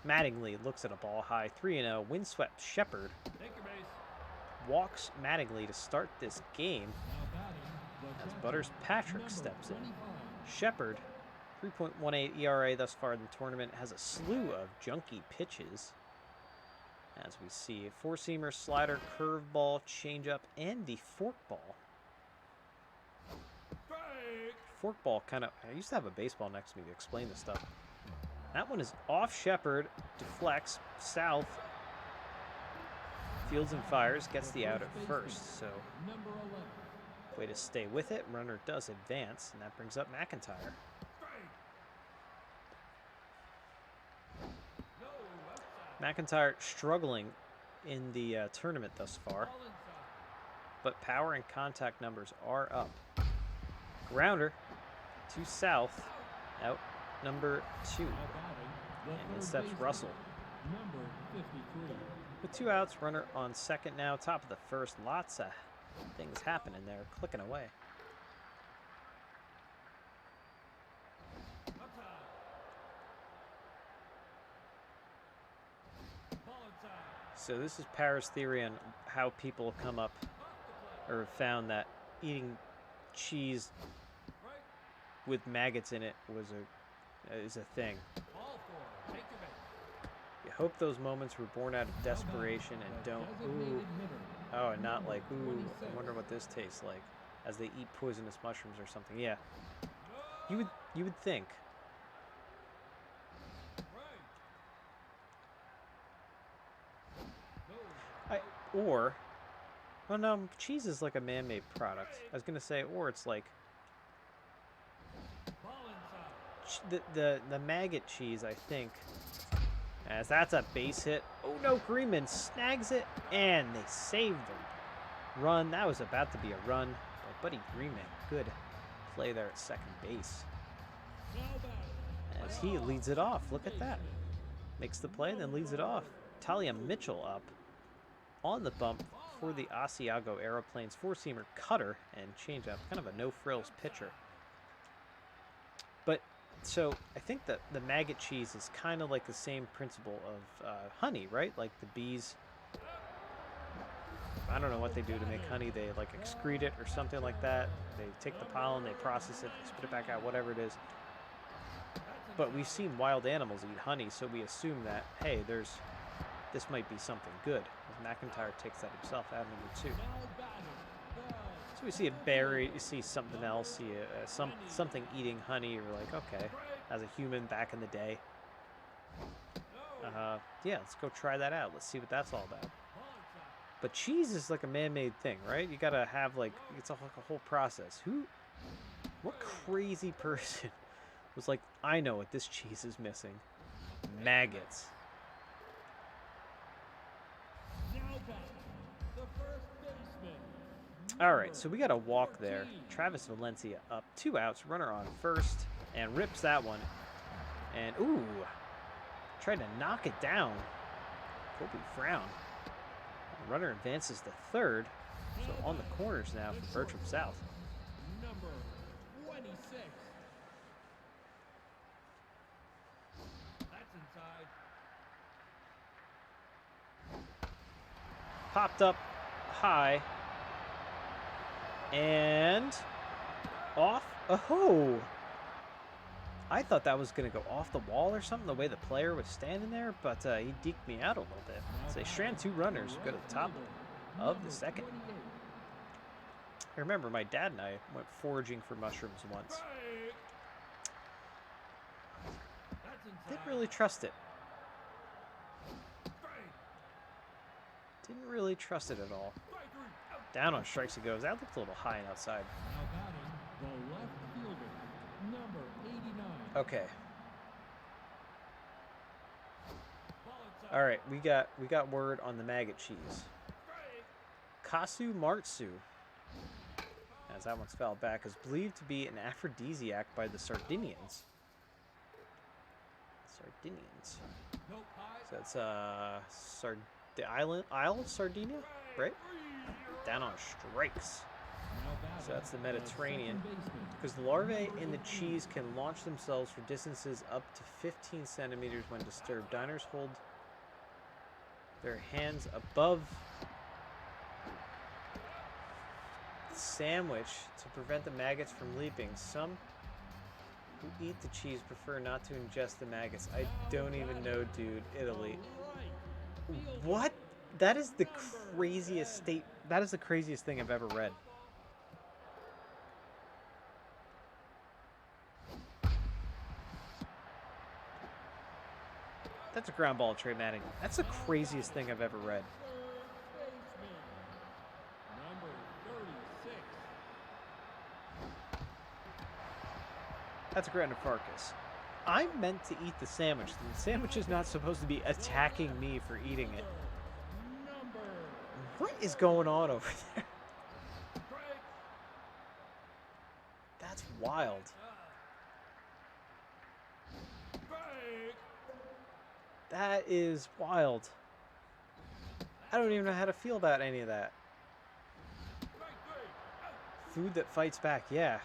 S1: Mattingly looks at a ball high, 3-0. Windswept Shepard walks Mattingly to start this game as Butters Patrick steps in. Shepard, 3.18 ERA thus far in the tournament, has a slew of junky pitches. As we see, four-seamer, slider, curveball, changeup, and the forkball. Forkball kind of... I used to have a baseball next to me to explain this stuff. That one is off Shepard, deflects south. Fields and fires, gets the out at first. So, way to stay with it. Runner does advance, and that brings up McIntyre. McIntyre struggling in the tournament thus far, but power and contact numbers are up. Grounder to south, out number 2, and in steps Russell. With 2 outs, runner on second now, top of the first. Lots of things happening there, clicking away. So this is Parra's theory on how people come up or found that eating cheese with maggots in it is a thing. You hope those moments were born out of desperation and don't, ooh, oh, and not like, ooh, I wonder what this tastes like, as they eat poisonous mushrooms or something. Yeah, you would think. Well, no, cheese is like a man-made product. I was gonna say, or it's like the maggot cheese, I think. As that's a base hit. Oh no, Greenman snags it, and they saved the run. That was about to be a run by Buddy Greenman. Good play there at second base. As he leads it off. Look at that. Makes the play, then leads it off. Talia Mitchell up on the bump for the Asiago Aeroplanes. Four-seamer cutter and changeup. Kind of a no-frills pitcher. But, so, I think that the maggot cheese is kind of like the same principle of honey, right? Like the bees, I don't know what they do to make honey. They, like, excrete it or something like that. They take the pollen, they process it, they spit it back out, whatever it is. But we've seen wild animals eat honey, so we assume that, hey, this might be something good. As McIntyre takes that himself out number 2. So we see a berry, you see something else, see something eating honey. You're like, okay, as a human back in the day. Yeah, let's go try that out. Let's see what that's all about. But cheese is like a man-made thing, right? You gotta have like it's like a whole process. What crazy person was like, I know what this cheese is missing. Maggots. All right, so we got to walk there. Travis Valencia up, 2 outs, runner on first, and rips that one. And, ooh, tried to knock it down. Kobe Frown. Runner advances to third, so on the corners now for Bertram South.
S2: Number 26. That's inside.
S1: Popped up high. And off. Oh! I thought that was going to go off the wall or something, the way the player was standing there, but he deked me out a little bit. So they strand 2 runners, go to the top of the second. I remember my dad and I went foraging for mushrooms once. Didn't really trust it. Didn't really trust it at all. Down on strikes he goes. That looked a little high and outside.
S2: Now batting, the left fielder, number 89.
S1: Okay. All right, we got word on the maggot cheese. Kasu Martsu, as that one's fouled back, is believed to be an aphrodisiac by the Sardinians. Sardinians. So it's the Isle of Sardinia, right? Down on strikes. So that's the Mediterranean. Because the larvae in the cheese can launch themselves for distances up to 15 centimeters when disturbed. Diners hold their hands above the sandwich to prevent the maggots from leaping. Some who eat the cheese prefer not to ingest the maggots. I don't even know, dude. Italy. What? That is the craziest that is the craziest thing I've ever read. That's a ground ball, Trey Manning. That's the craziest thing I've ever read.
S2: Number 36.
S1: That's a Grandifarcus. I'm meant to eat the sandwich. The sandwich is not supposed to be attacking me for eating it. What is going on over there? That's wild. That is wild. I don't even know how to feel about any of that. Food that fights back, yeah.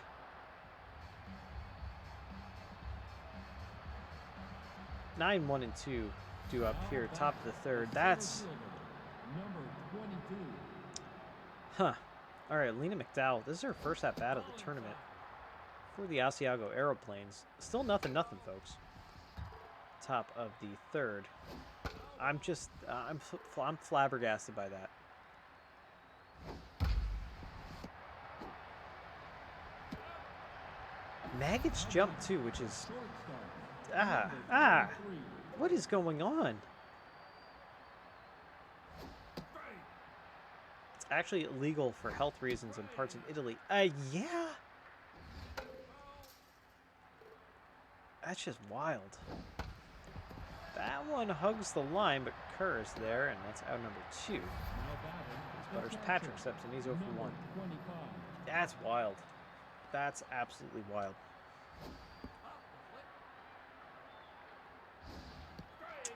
S1: Nine, 1, and 2 due up here, top of the third. That's...
S2: Number 22.
S1: Huh. All right, Lena McDowell. This is her first at-bat of the tournament for the Asiago Aeroplanes. Still nothing, folks. Top of the third. I'm just, I'm flabbergasted by that. Maggots jump too, which is, what is going on? It's actually illegal for health reasons in parts of Italy. Yeah. That's just wild. That one hugs the line, but Kerr is there, and that's out number 2. Butters Patrick steps in, he's 0 for 1. That's wild. That's absolutely wild.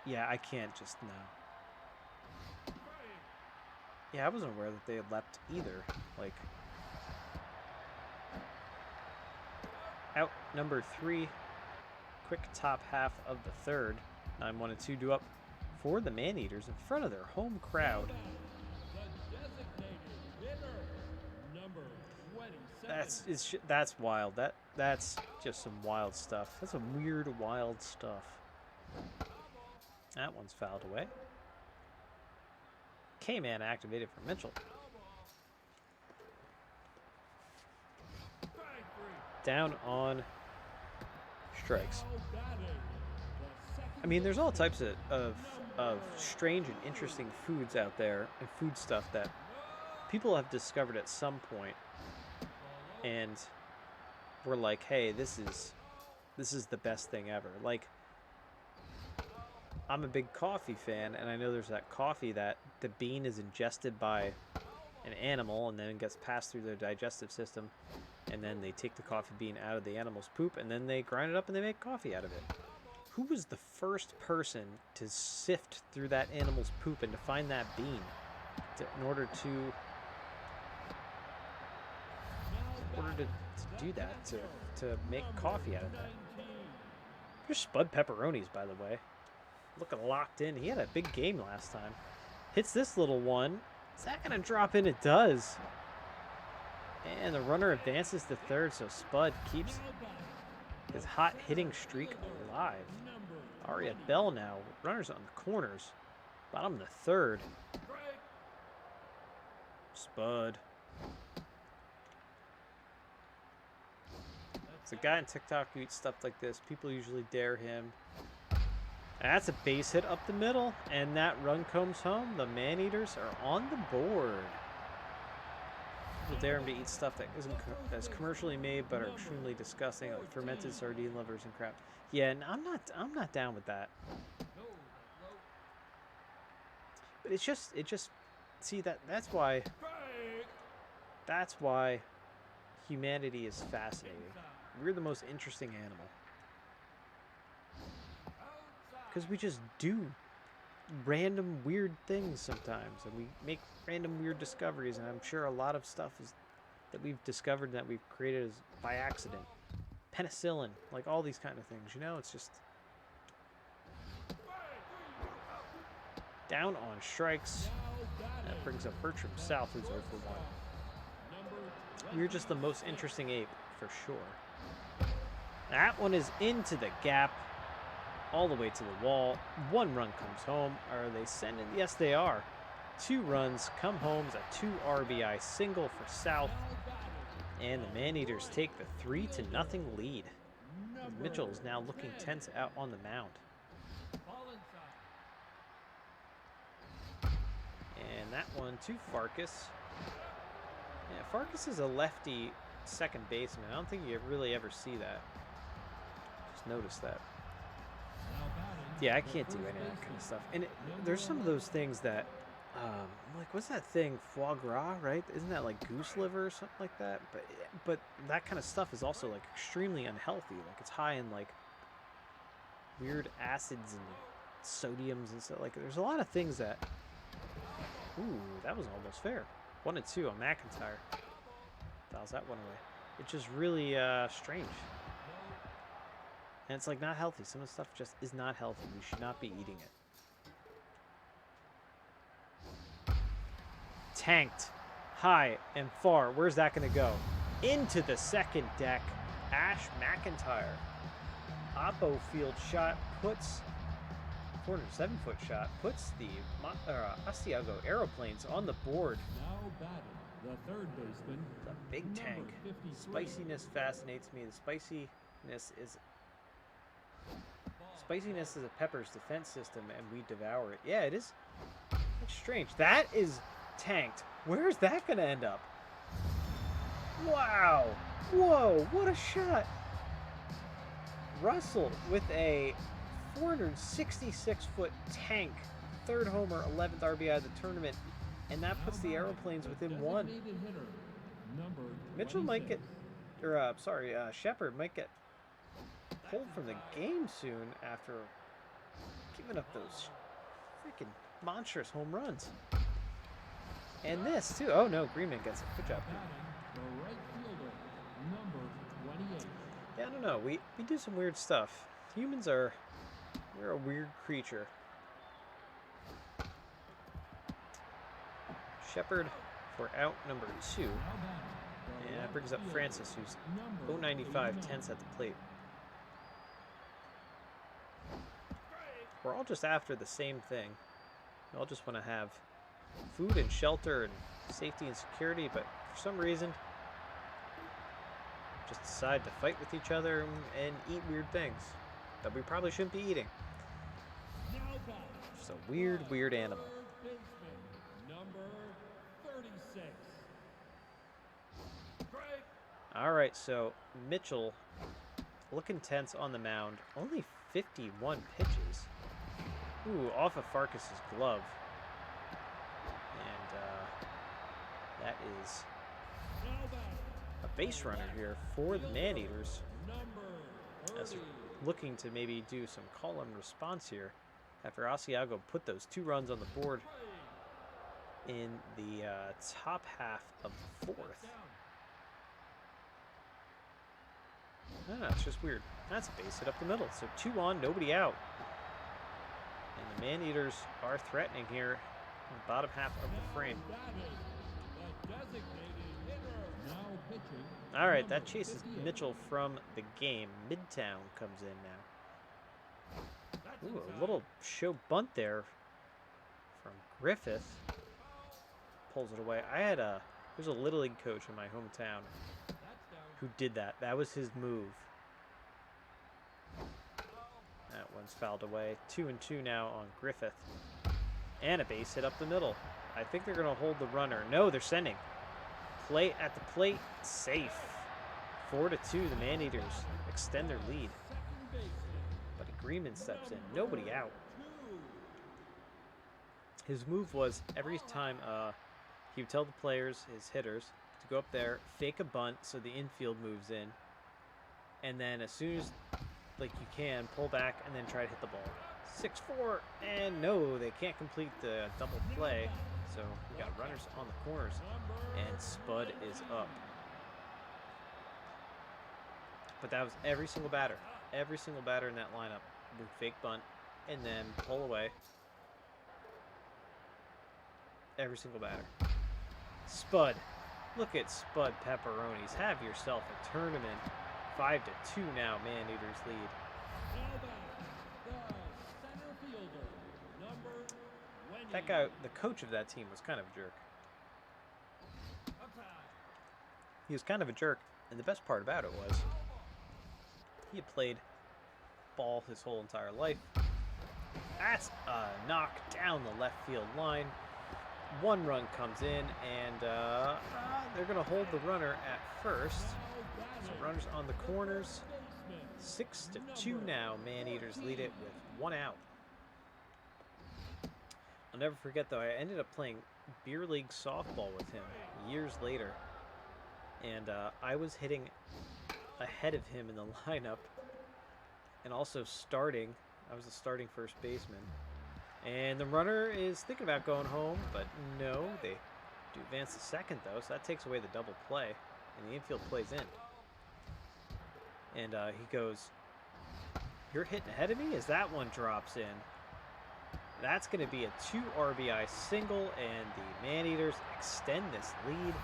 S1: Yeah, I can't just know. Yeah, I wasn't aware that they had leapt either. Like, out number 3. Quick top half of the third. 9, 1, and 2 due up for the Maneaters in front of their home crowd. That's wild. That's just some wild stuff. That's some weird, wild stuff. That one's fouled away. K-Man activated for Mitchell. Down on strikes. I mean, there's all types of strange and interesting foods out there and food stuff that people have discovered at some point, and we're like, hey, this is the best thing ever. Like, I'm a big coffee fan, and I know there's that coffee that the bean is ingested by an animal and then gets passed through their digestive system, and then they take the coffee bean out of the animal's poop, and then they grind it up and they make coffee out of it. Who was the first person to sift through that animal's poop and to find that bean in order to do that, to make coffee out of that? Here's Spud Pepperonis, by the way. Looking locked in. He had a big game last time. Hits this little one. Is that going to drop in? It does. And the runner advances to third, so Spud keeps his hot hitting streak alive. Aria Bell now. Runners on the corners. Bottom of the third. Spud. It's a guy on TikTok who eats stuff like this. People usually dare him. That's a base hit up the middle, and that run comes home. The Man-Eaters are on the board. People dare him to eat stuff that isn't as commercially made, but are extremely disgusting, like fermented sardine livers and crap. Yeah, and I'm not down with that. But it's just see that's why humanity is fascinating. We're the most interesting animal. Because we just do random weird things sometimes, and we make random weird discoveries, and I'm sure a lot of stuff that we've discovered that we've created is by accident. Penicillin, like all these kind of things, you know, it's just down on strikes. That brings up Bertram South, who's 0 for 1. We're just the most interesting ape, for sure. That one is into the gap. All the way to the wall. One run comes home. Are they sending? Yes, they are. 2 runs come home as a 2 RBI single for South. And the Man-Eaters take the 3-0 lead. Mitchell is now looking tense out on the mound. And that one to Farkas. Yeah, Farkas is a lefty second baseman. I don't think you really ever see that. Just notice that. Yeah, I can't do any of that kind of stuff. And there's some of those things that, like, what's that thing? Foie gras, right? Isn't that like goose liver or something like that? But that kind of stuff is also like extremely unhealthy. Like, it's high in like weird acids and sodiums and stuff. Like, there's a lot of things that. Ooh, that was almost fair. 1-2 on McIntyre. Fouls that one away. It's just really strange. And it's like not healthy. Some of the stuff just is not healthy. We should not be eating it. Tanked. High and far. Where's that going to go? Into the second deck. Ash McIntyre. Oppo field shot puts 407-foot shot puts the Asiago Aeroplanes on the board.
S2: Now batting, the third baseman.
S1: It's a big tank. Spiciness fascinates me. The spiciness is a pepper's defense system, and we devour it. Yeah, it is. It's strange. That is tanked. Where's that going to end up? Wow. Whoa, what a shot. Russell with a 466-foot tank. Third homer, 11th RBI of the tournament. And that puts the Aeroplanes within 1. Mitchell might get, Shepard might get pulled from the game soon after giving up those freaking monstrous home runs. And this too. Oh no, Greenman gets it. Good job. Yeah, I don't know. We do some weird stuff. Humans we're a weird creature. Shepard for out number 2. And that brings up Francis, who's 095 tenths at the plate. We're all just after the same thing. We all just want to have food and shelter and safety and security, but for some reason, just decide to fight with each other and eat weird things that we probably shouldn't be eating. Just a weird, weird animal.
S2: Third baseman, number 36.
S1: All right, so Mitchell looking tense on the mound. Only 51 pitches. Ooh, off of Farkas's glove. And that is a base runner here for the Maneaters. As they're looking to maybe do some call and response here after Asiago put those 2 runs on the board in the top half of the 4th. I don't know, it's just weird. That's a base hit up the middle. So 2 on, nobody out. And the Maneaters are threatening here in the bottom half of the frame. All right, that chases Mitchell from the game. Midtown comes in now. Ooh, a little show bunt there from Griffith. Pulls it away. There's a Little League coach in my hometown who did that. That was his move. That one's fouled away. 2-2 now on Griffith. And a base hit up the middle. I think they're going to hold the runner. No, they're sending. Play at the plate. Safe. 4-2, the Maneaters extend their lead. But Agreement steps in. Nobody out. His move was every time he would tell the players, his hitters, to go up there, fake a bunt so the infield moves in, and then as soon as you can, pull back and then try to hit the ball. 6-4, and no, they can't complete the double play. So we got runners on the corners, and Spud is up. But that was every single batter. Every single batter in that lineup would fake bunt and then pull away. Every single batter. Spud. Look at Spud Pepperonis. Have yourself a tournament. 5-2 now. Maneaters lead. That guy, the coach of that team, was kind of a jerk. He was kind of a jerk, and the best part about it was he had played ball his whole entire life. That's a knock down the left field line. 1 run comes in, and they're going to hold the runner at first. So runners on the corners. 6-2 now. Maneaters lead it with 1 out. I'll never forget, though, I ended up playing beer league softball with him years later. And I was hitting ahead of him in the lineup. And also starting. I was the starting first baseman. And the runner is thinking about going home, but no, they do advance to second, though, so that takes away the double play, and the infield plays in. And he goes, "You're hitting ahead of me?" As that one drops in. That's going to be a 2 RBI single, and the Maneaters extend this lead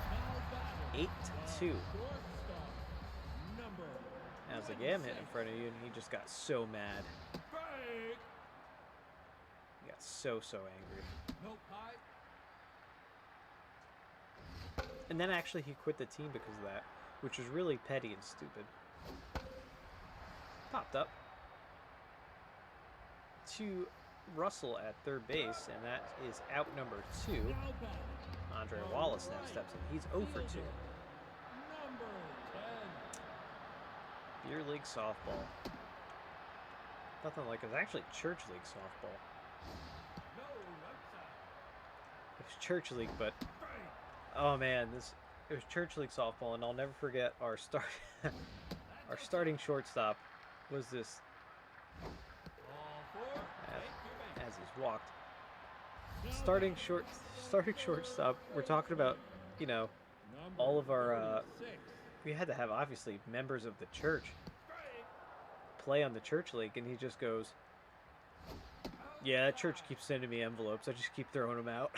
S1: 8-2. I was like, yeah, I'm hitting in front of you, and he just got so mad. He got so angry. And then actually he quit the team because of that, which was really petty and stupid. Popped up to Russell at third base, and that is out number 2. Andre Wallace now steps in. He's 0 for 2. Beer league softball. Nothing like it. It's actually church league softball. It was church league, but oh man, it was church league softball, and I'll never forget our starting shortstop was this. As he's walked, starting shortstop. We're talking about, all of our. We had to have, obviously, members of the church play on the church league, and he just goes, "Yeah, that church keeps sending me envelopes. I just keep throwing them out."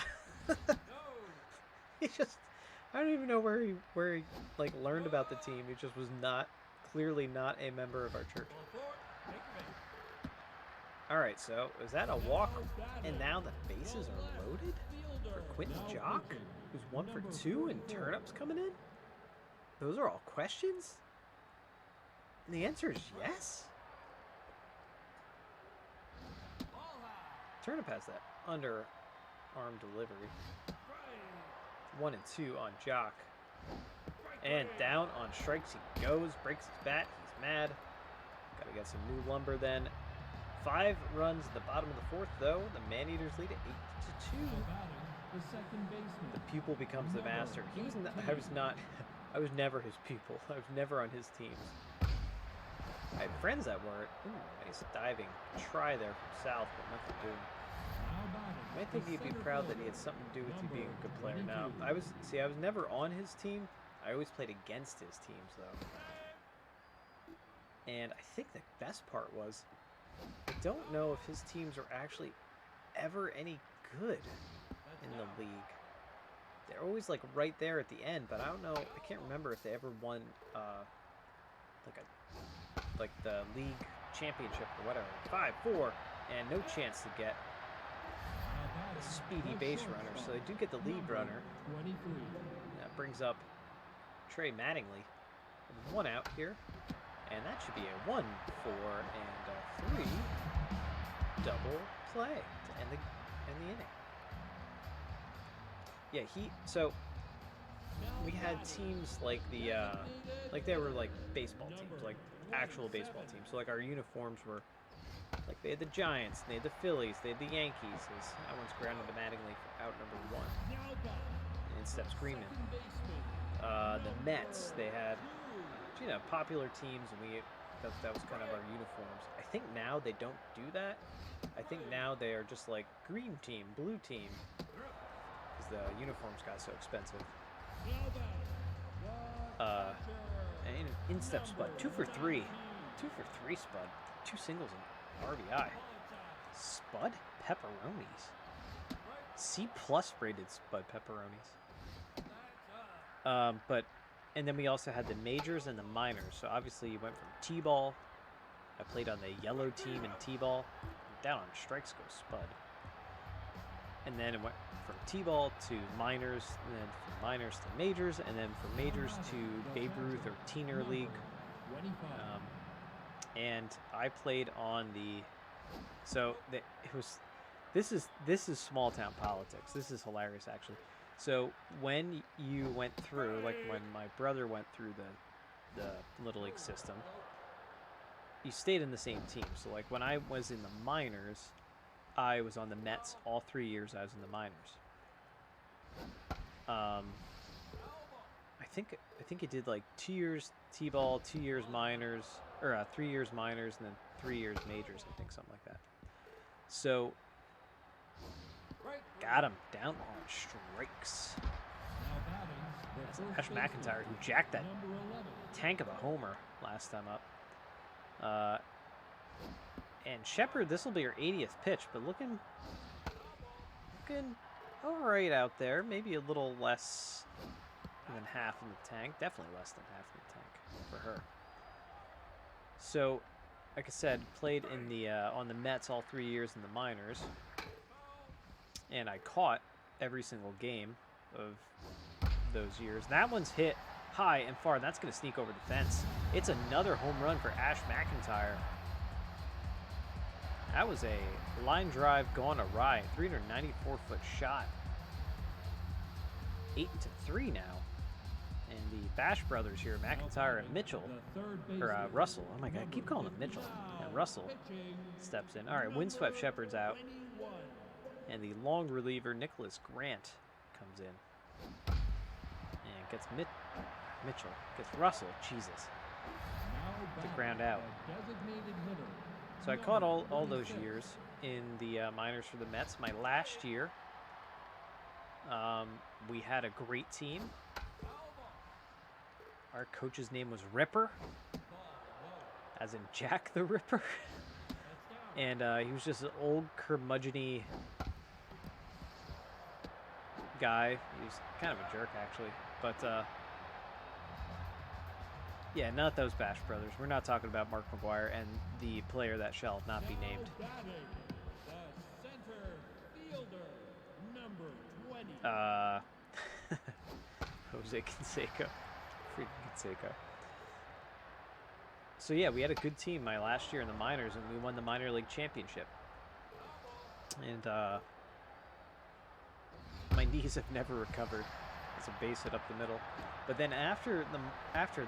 S1: I don't even know where he learned about the team. He just was clearly not a member of our church. All right, so is that a walk? And now the bases are loaded for Quentin Jock, who's 1 for 2, and turnips coming in. Those are all questions? And the answer is yes. Turnip has that underarm delivery. 1 and 2 on Jock. And down on strikes he goes, breaks his bat, he's mad. Gotta get some new lumber then. 5 runs at the bottom of the 4th though. The Man-Eaters lead at 8-2.
S2: The second baseman.
S1: The pupil becomes the master. He was not, I was never his pupil. I was never on his teams. I had friends that were. Ooh, nice diving try there from South, but nothing doing. I think he'd be proud that he had something to do with you being a good player. Now, I was never on his team. I always played against his teams, though. And I think the best part was, I don't know if his teams were actually ever any good in the league. They're always like right there at the end, but I don't know. I can't remember if they ever won like the league championship or whatever. 5-4, and no chance to get a speedy base runner. So they do get the lead runner. That brings up Trey Mattingly. 1 out here, and that should be a 1, 4, and a 3 double play to end the inning. Yeah, so we had teams like they were like baseball teams, like actual baseball teams. So like our uniforms were like they had the Giants, they had the Phillies, they had the Yankees. That one's grounded to Mattingly for out number 1. And in steps Greenman. The Mets, they had popular teams, and that was kind of our uniforms. I think now they don't do that. I think now they are just like green team, blue team, because the uniforms got so expensive. And in step Spud, 2 for 3. 2 for 3 Spud. 2 singles and RBI. Spud pepperonis. C+ rated Spud pepperonis. And then we also had the majors and the minors. So obviously you went from T-ball. I played on the yellow team in T-ball. Down on strikes goes Spud. And then it went from T-ball to minors, and then from minors to majors, and then from majors to Babe Ruth or Teener League. And I played on the. So this is small town politics. This is hilarious, actually. So when you went through, like when my brother went through the Little League system, you stayed in the same team. So like when I was in the minors, I was on the Mets all 3 years I was in the minors. I think it did like 2 years T-ball, 2 years minors, or 3 years minors, and then 3 years majors. I think something like that. So got him down on strikes. That's Ash McIntyre who jacked that tank of a homer last time up. And Shepard, this will be your 80th pitch, but looking all right out there. Maybe a little less than half in the tank. Definitely less than half in the tank for her. So, like I said, played in the on the Mets all 3 years in the minors, and I caught every single game of those years. That one's hit high and far. That's going to sneak over the fence. It's another home run for Ash McIntyre. That was a line drive gone awry. 394-foot shot. 8-3 now. And the Bash brothers here, McIntyre and Mitchell, or Russell. Oh my God, I keep calling him Mitchell. And Russell steps in. All right, windswept Shepard's out. And the long reliever, Nicholas Grant, comes in. And gets Mitchell. Gets Russell. Jesus. To ground out. So I caught all those years in the minors for the Mets. My last year, we had a great team. Our coach's name was Ripper, as in Jack the Ripper. And he was just an old curmudgeon-y guy. He was kind of a jerk, actually. But, yeah, not those Bash brothers. We're not talking about Mark McGuire and the player that shall not be named. Jose Canseco. Freaking Canseco. So yeah, we had a good team my last year in the minors, and we won the minor league championship. And my knees have never recovered as a base hit up the middle. But then after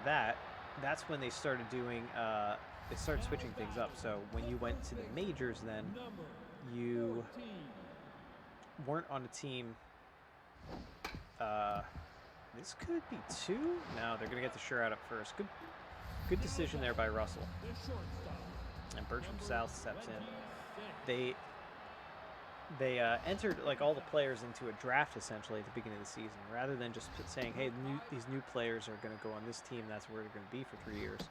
S1: that, that's when they started doing they started switching things up. So when you went to the majors, then you weren't on a team. This could be 2. No, they're gonna get the sure out up first. Good decision there by Russell. And Bertram South steps in. They entered like all the players into a draft essentially at the beginning of the season, rather than just saying, "Hey, these new players are going to go on this team. That's where they're going to be for 3 years."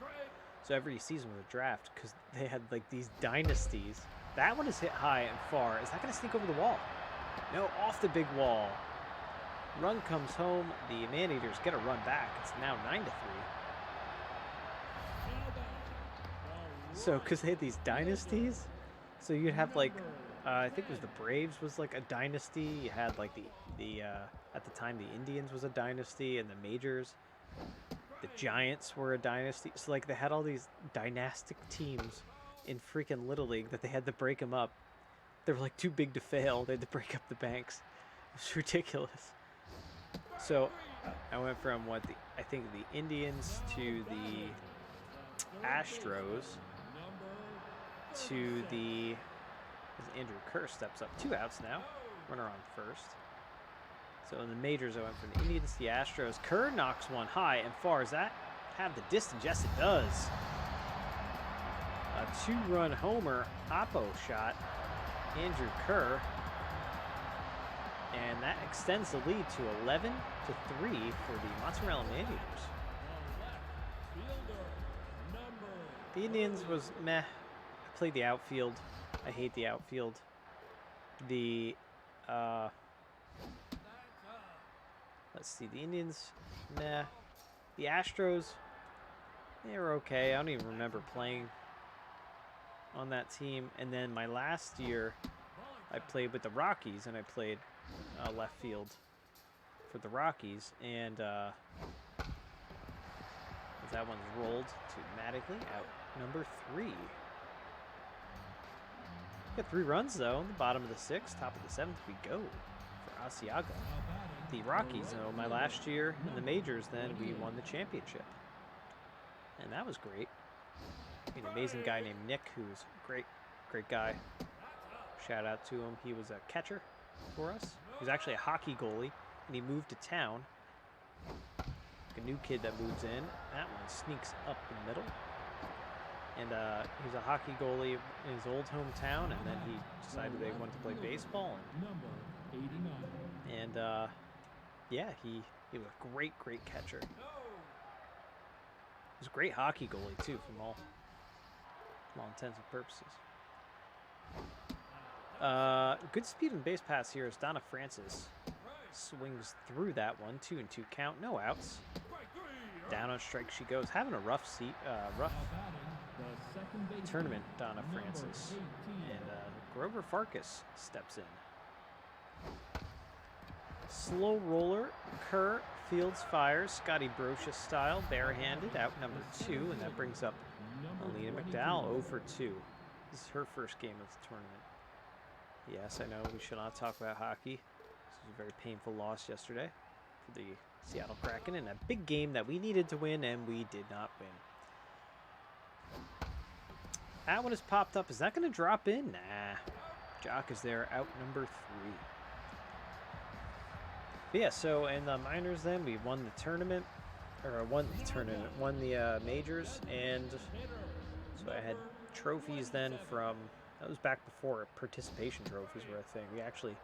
S1: So every season was a draft because they had like these dynasties. That one is hit high and far. Is that going to sneak over the wall? No, off the big wall. Run comes home. The Man-Eaters get a run back. It's now 9-3. So because they had these dynasties, so you'd have like. I think it was the Braves was like a dynasty. You had like the at the time the Indians was a dynasty, and the majors, the Giants were a dynasty. So like they had all these dynastic teams in freaking Little League that they had to break them up. They were like too big to fail. They had to break up the banks. It was ridiculous. So I went from I think the Indians to the Astros to the. As Andrew Kerr steps up, 2 outs now. Runner on first. So in the majors, I went from the Indians to the Astros. Kerr knocks one high and far. Does that have the distance? Yes, it does. A 2-run homer, Oppo shot. Andrew Kerr. And that extends the lead to 11-3 for the Mozzarella Man-Eaters. The Indians was meh. I played the outfield. I hate the outfield. The let's see, the Indians, nah. The Astros, they were okay. I don't even remember playing on that team. And then my last year, I played with the Rockies, and I played left field for the Rockies. And that one's rolled automatically out number 3. Got 3 runs, though. The bottom of the 6th, top of the 7th, we go for Asiago. The Rockies, though, my last year in the majors, then we won the championship. And that was great. An amazing guy named Nick, who's a great guy. Shout out to him. He was a catcher for us. He was actually a hockey goalie, and he moved to town. Like a new kid that moves in. That one sneaks up the middle. And he was a hockey goalie in his old hometown, and then he decided they wanted to play baseball. And yeah, he was a great catcher. He was a great hockey goalie, too, from all intents and purposes. Good speed and base pass here as Donna Francis swings through that one. 2-2 count, no outs. Down on strike she goes. Having a rough tournament, Donna Francis. And Grover Farkas steps in. Slow roller, Kerr fields fires, Scotty Brocious style, barehanded, out number 2, and that brings up Alina McDowell 0 for 2. This is her first game of the tournament. Yes, I know we should not talk about hockey. This was a very painful loss yesterday for the Seattle Kraken in a big game that we needed to win, and we did not win. That one has popped up. Is that going to drop in? Nah. Jock is there, out number 3. But yeah, so in the minors then, we won the tournament. Won the majors. And so I had trophies then from... That was back before participation trophies were a thing. We actually...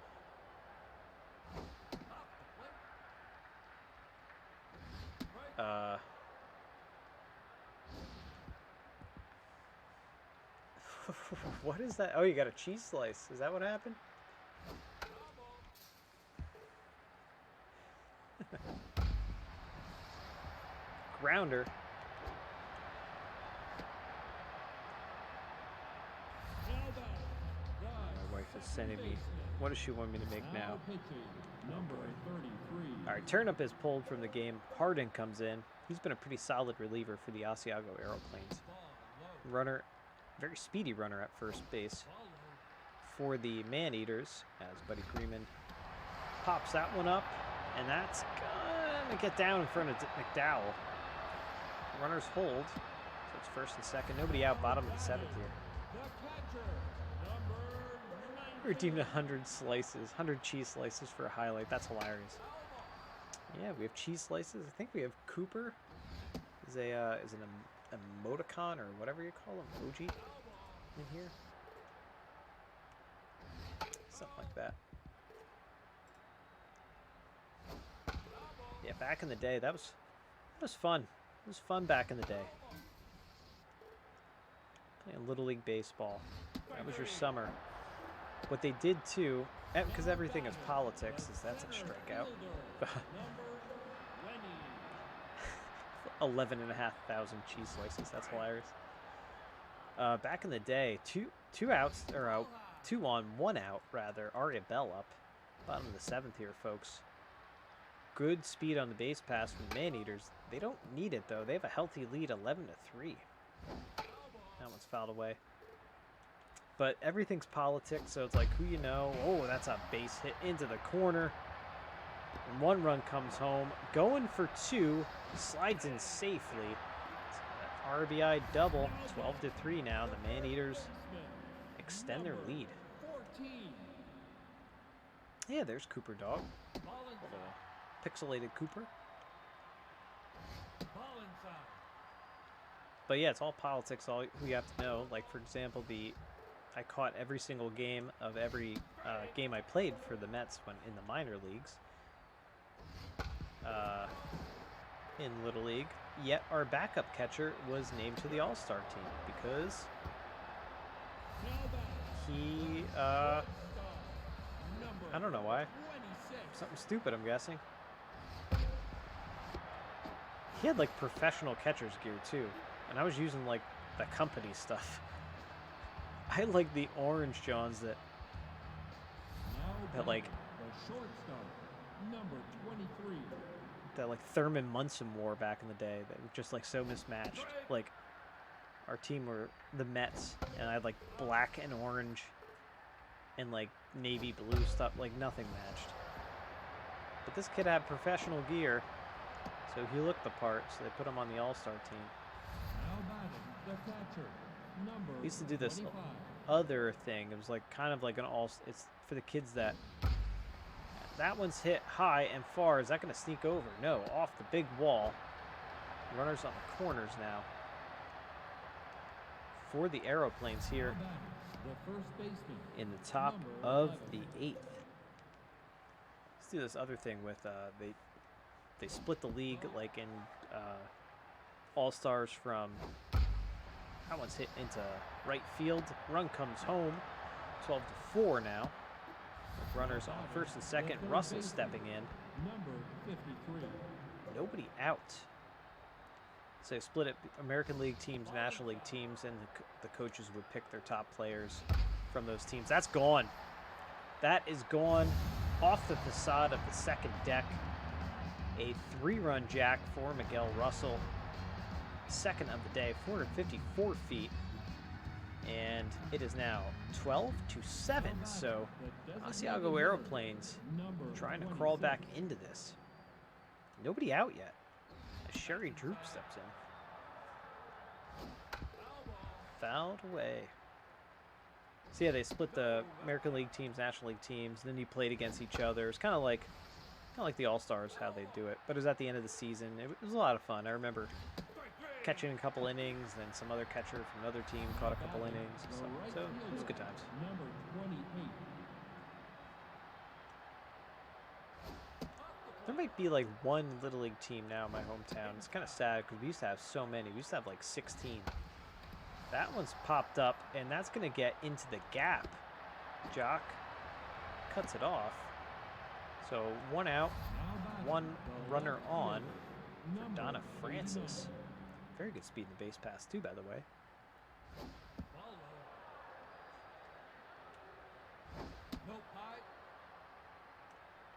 S1: What is that? Oh, you got a cheese slice. Is that what happened? Grounder. My wife is sending me. What does she want me to make now? All right, turnip is pulled from the game. Hardin comes in. He's been a pretty solid reliever for the Asiago Aeroplanes. Runner, very speedy runner at first base for the Man-Eaters, as Buddy Freeman pops that one up, and that's gonna get down in front of McDowell. Runners hold, so it's first and second. Nobody out, bottom of the seventh here. Redeemed 100 slices, 100 cheese slices for a highlight. That's hilarious. Yeah, we have cheese slices. I think we have Cooper. Is an emoticon or whatever you call him, emoji in here. Something like that. Yeah, back in the day, that was fun. It was fun back in the day. Playing Little League Baseball. That was your summer. What they did too, because everything is politics, is that's a strikeout. 11,500 cheese slices. That's hilarious. Back in the day, two outs, or 2 on, 1 out rather. Aria Bell up, bottom of the seventh here, folks. Good speed on the base pass from the Man-Eaters. They don't need it though. They have a healthy lead, 11-3. That one's fouled away. But everything's politics, so it's like who you know. Oh, that's a base hit into the corner. And 1 run comes home. Going for 2. Slides in safely. RBI double. 12-3 now. The Man-Eaters extend their lead. Yeah, there's Cooper Dog. Little pixelated Cooper. But yeah, it's all politics. All we have to know. Like, for example, I caught every single game of every game I played for the Mets when in the minor leagues. In Little League, yet our backup catcher was named to the All-Star team because he, I don't know why. Something stupid, I'm guessing. He had like professional catcher's gear too, and I was using like the company stuff. I had like the orange Johns that like that like Thurman Munson wore back in the day that were just like so mismatched. Like our team were the Mets and I had like black and orange and like navy blue stuff, like nothing matched. But this kid had professional gear, so he looked the part, so they put him on the All-Star team. We used to do this other thing. It was like kind of like it's for the kids that one's hit high and far. Is that going to sneak over? No, off the big wall. Runners on the corners now for the Aeroplanes here in the top of the 8th. Let's do this other thing with they split the league like in All-Stars from that one's hit into right field. Run comes home. 12-4 now. With runners on first and second. Russell stepping in. Nobody out. So they split it. American League teams, National League teams, and the coaches would pick their top players from those teams. That's gone. That is gone off the facade of the second deck. A 3-run jack for Miguel Russell. Second of the day, 454 feet. And it is now 12-7. So Asiago Aeroplanes trying to crawl back into this. Nobody out yet. As Sherry Droop steps in. Fouled away. So yeah, they split the American League teams, National League teams, and then you played against each other. It's kind of like the All-Stars, how they do it. But it was at the end of the season. It was a lot of fun. I remember catching a couple innings, then some other catcher from another team caught a couple innings. So it was good times. There might be like one Little League team now in my hometown. It's kind of sad because we used to have so many. We used to have like 16. That one's popped up, and that's going to get into the gap. Jock cuts it off. So 1 out, 1 runner on for Donna Francis. Very good speed in the base pass too, by the way.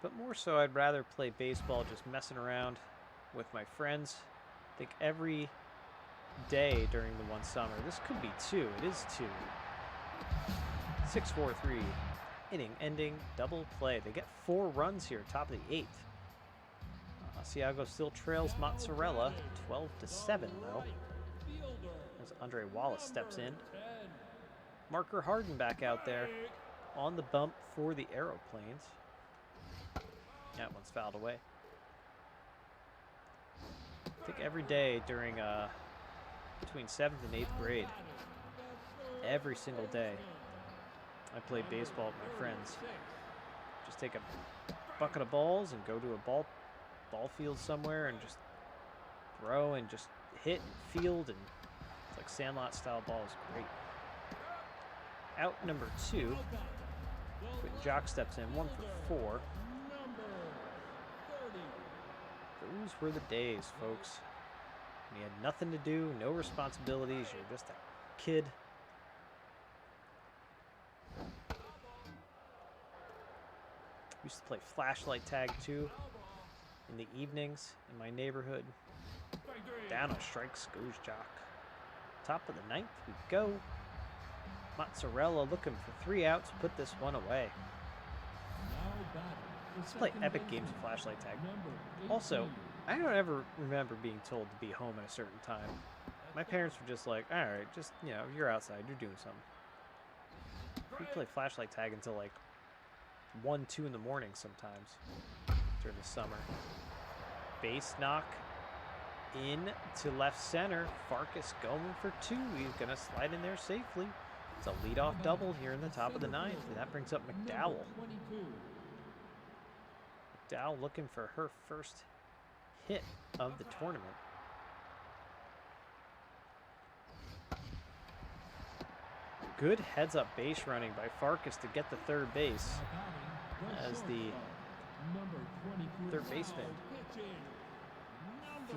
S1: But more so, I'd rather play baseball just messing around with my friends I think every day during the one summer. This could be 2. It is 2. 6-4-3. Inning ending double play. They get 4 runs here, top of the 8th. Asiago still trails Mozzarella 12-7 though. As Andre Wallace steps in. Marker Harden back out there on the bump for the Aeroplanes. That one's fouled away. I think every day during between 7th and 8th grade, every single day, I played baseball with my friends. Just take a bucket of balls and go to a ball field somewhere and just throw and just hit and field, and it's like Sandlot style ball is great. Out number 2. Quentin Jock steps in, 1 for 4. Those were the days, folks. You had nothing to do, no responsibilities, you're just a kid. Used to play flashlight tag too in the evenings in my neighborhood. Down on strikes goes Jock. Top of the 9th we go. Mozzarella looking for 3 outs, put this one away. Let's play epic games of flashlight tag. Also, I don't ever remember being told to be home at a certain time. My parents were just like, alright, just, you know, you're outside, you're doing something. We play flashlight tag until like 1, 2 in the morning sometimes during the summer. Base knock in to left center. Farkas going for 2. He's going to slide in there safely. It's a leadoff double here in the top of the 9th, and that brings up McDowell. McDowell looking for her first hit of the tournament. Good heads-up base running by Farkas to get the third base as the third baseman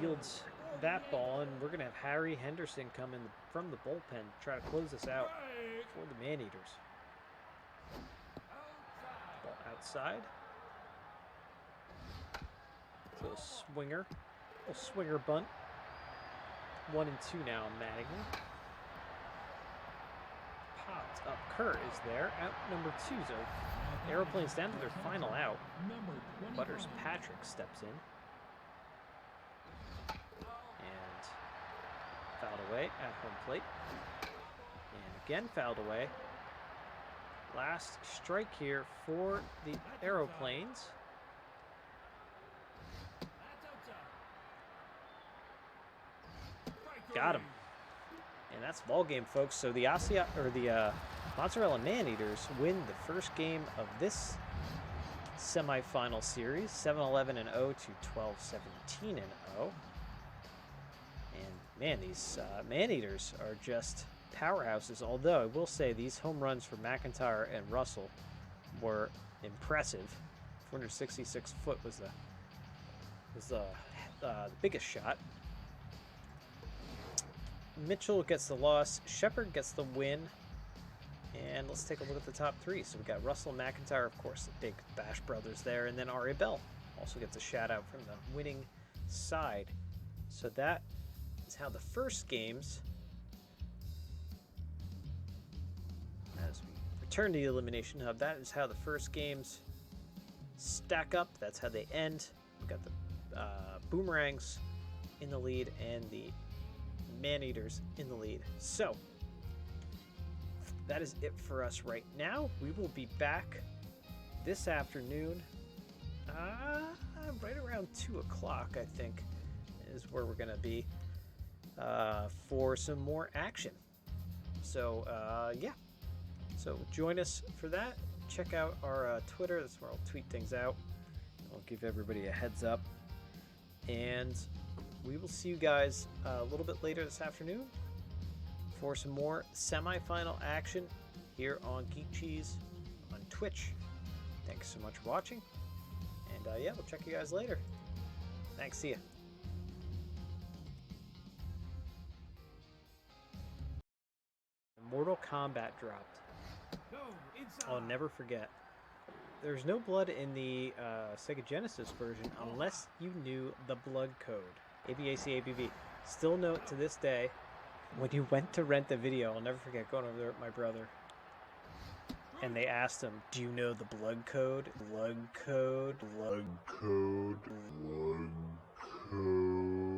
S1: fields that ball, and we're going to have Harry Henderson come in from the bullpen to try to close this out for the Man-Eaters. Ball outside. Little swinger. Little swinger bunt. 1 and 2 now on Mattingly. Popped up. Kerr is there. Out number 2. So Aeroplanes down to their final out. Butters Patrick steps in. And fouled away at home plate. And again fouled away. Last strike here for the Aeroplanes. Got him. And that's ball game, folks. So the Mozzarella Man-Eaters win the first game of this semifinal series, 7-11-0 to 12-17-0. And man, these Man-Eaters are just powerhouses. Although I will say these home runs for McIntyre and Russell were impressive. 466 foot was the biggest shot. Mitchell gets the loss. Shepard gets the win. And let's take a look at the top 3. So we got Russell and McIntyre, of course, the big Bash brothers there. And then Ari Bell also gets a shout out from the winning side. So that is how the first games, as we return to the Elimination Hub, that is how the first games stack up. That's how they end. We've got the Boomerangs in the lead and the Man-Eaters in the lead. So that is it for us right now. We will be back this afternoon, right around 2 o'clock, I think, is where we're going to be for some more action. So, yeah. So join us for that. Check out our Twitter. That's where I'll tweet things out. I'll give everybody a heads up. And we will see you guys a little bit later this afternoon for some more semifinal action here on Geek Cheese on Twitch. Thanks so much for watching. And yeah, we'll check you guys later. Thanks. See ya. Mortal Kombat dropped. I'll never forget. There's no blood in the Sega Genesis version unless you knew the blood code. ABAC ABV. Still know it to this day. When you went to rent the video, I'll never forget going over there with my brother. And they asked him, do you know the blood code? Blood code? Blood code? Blood code?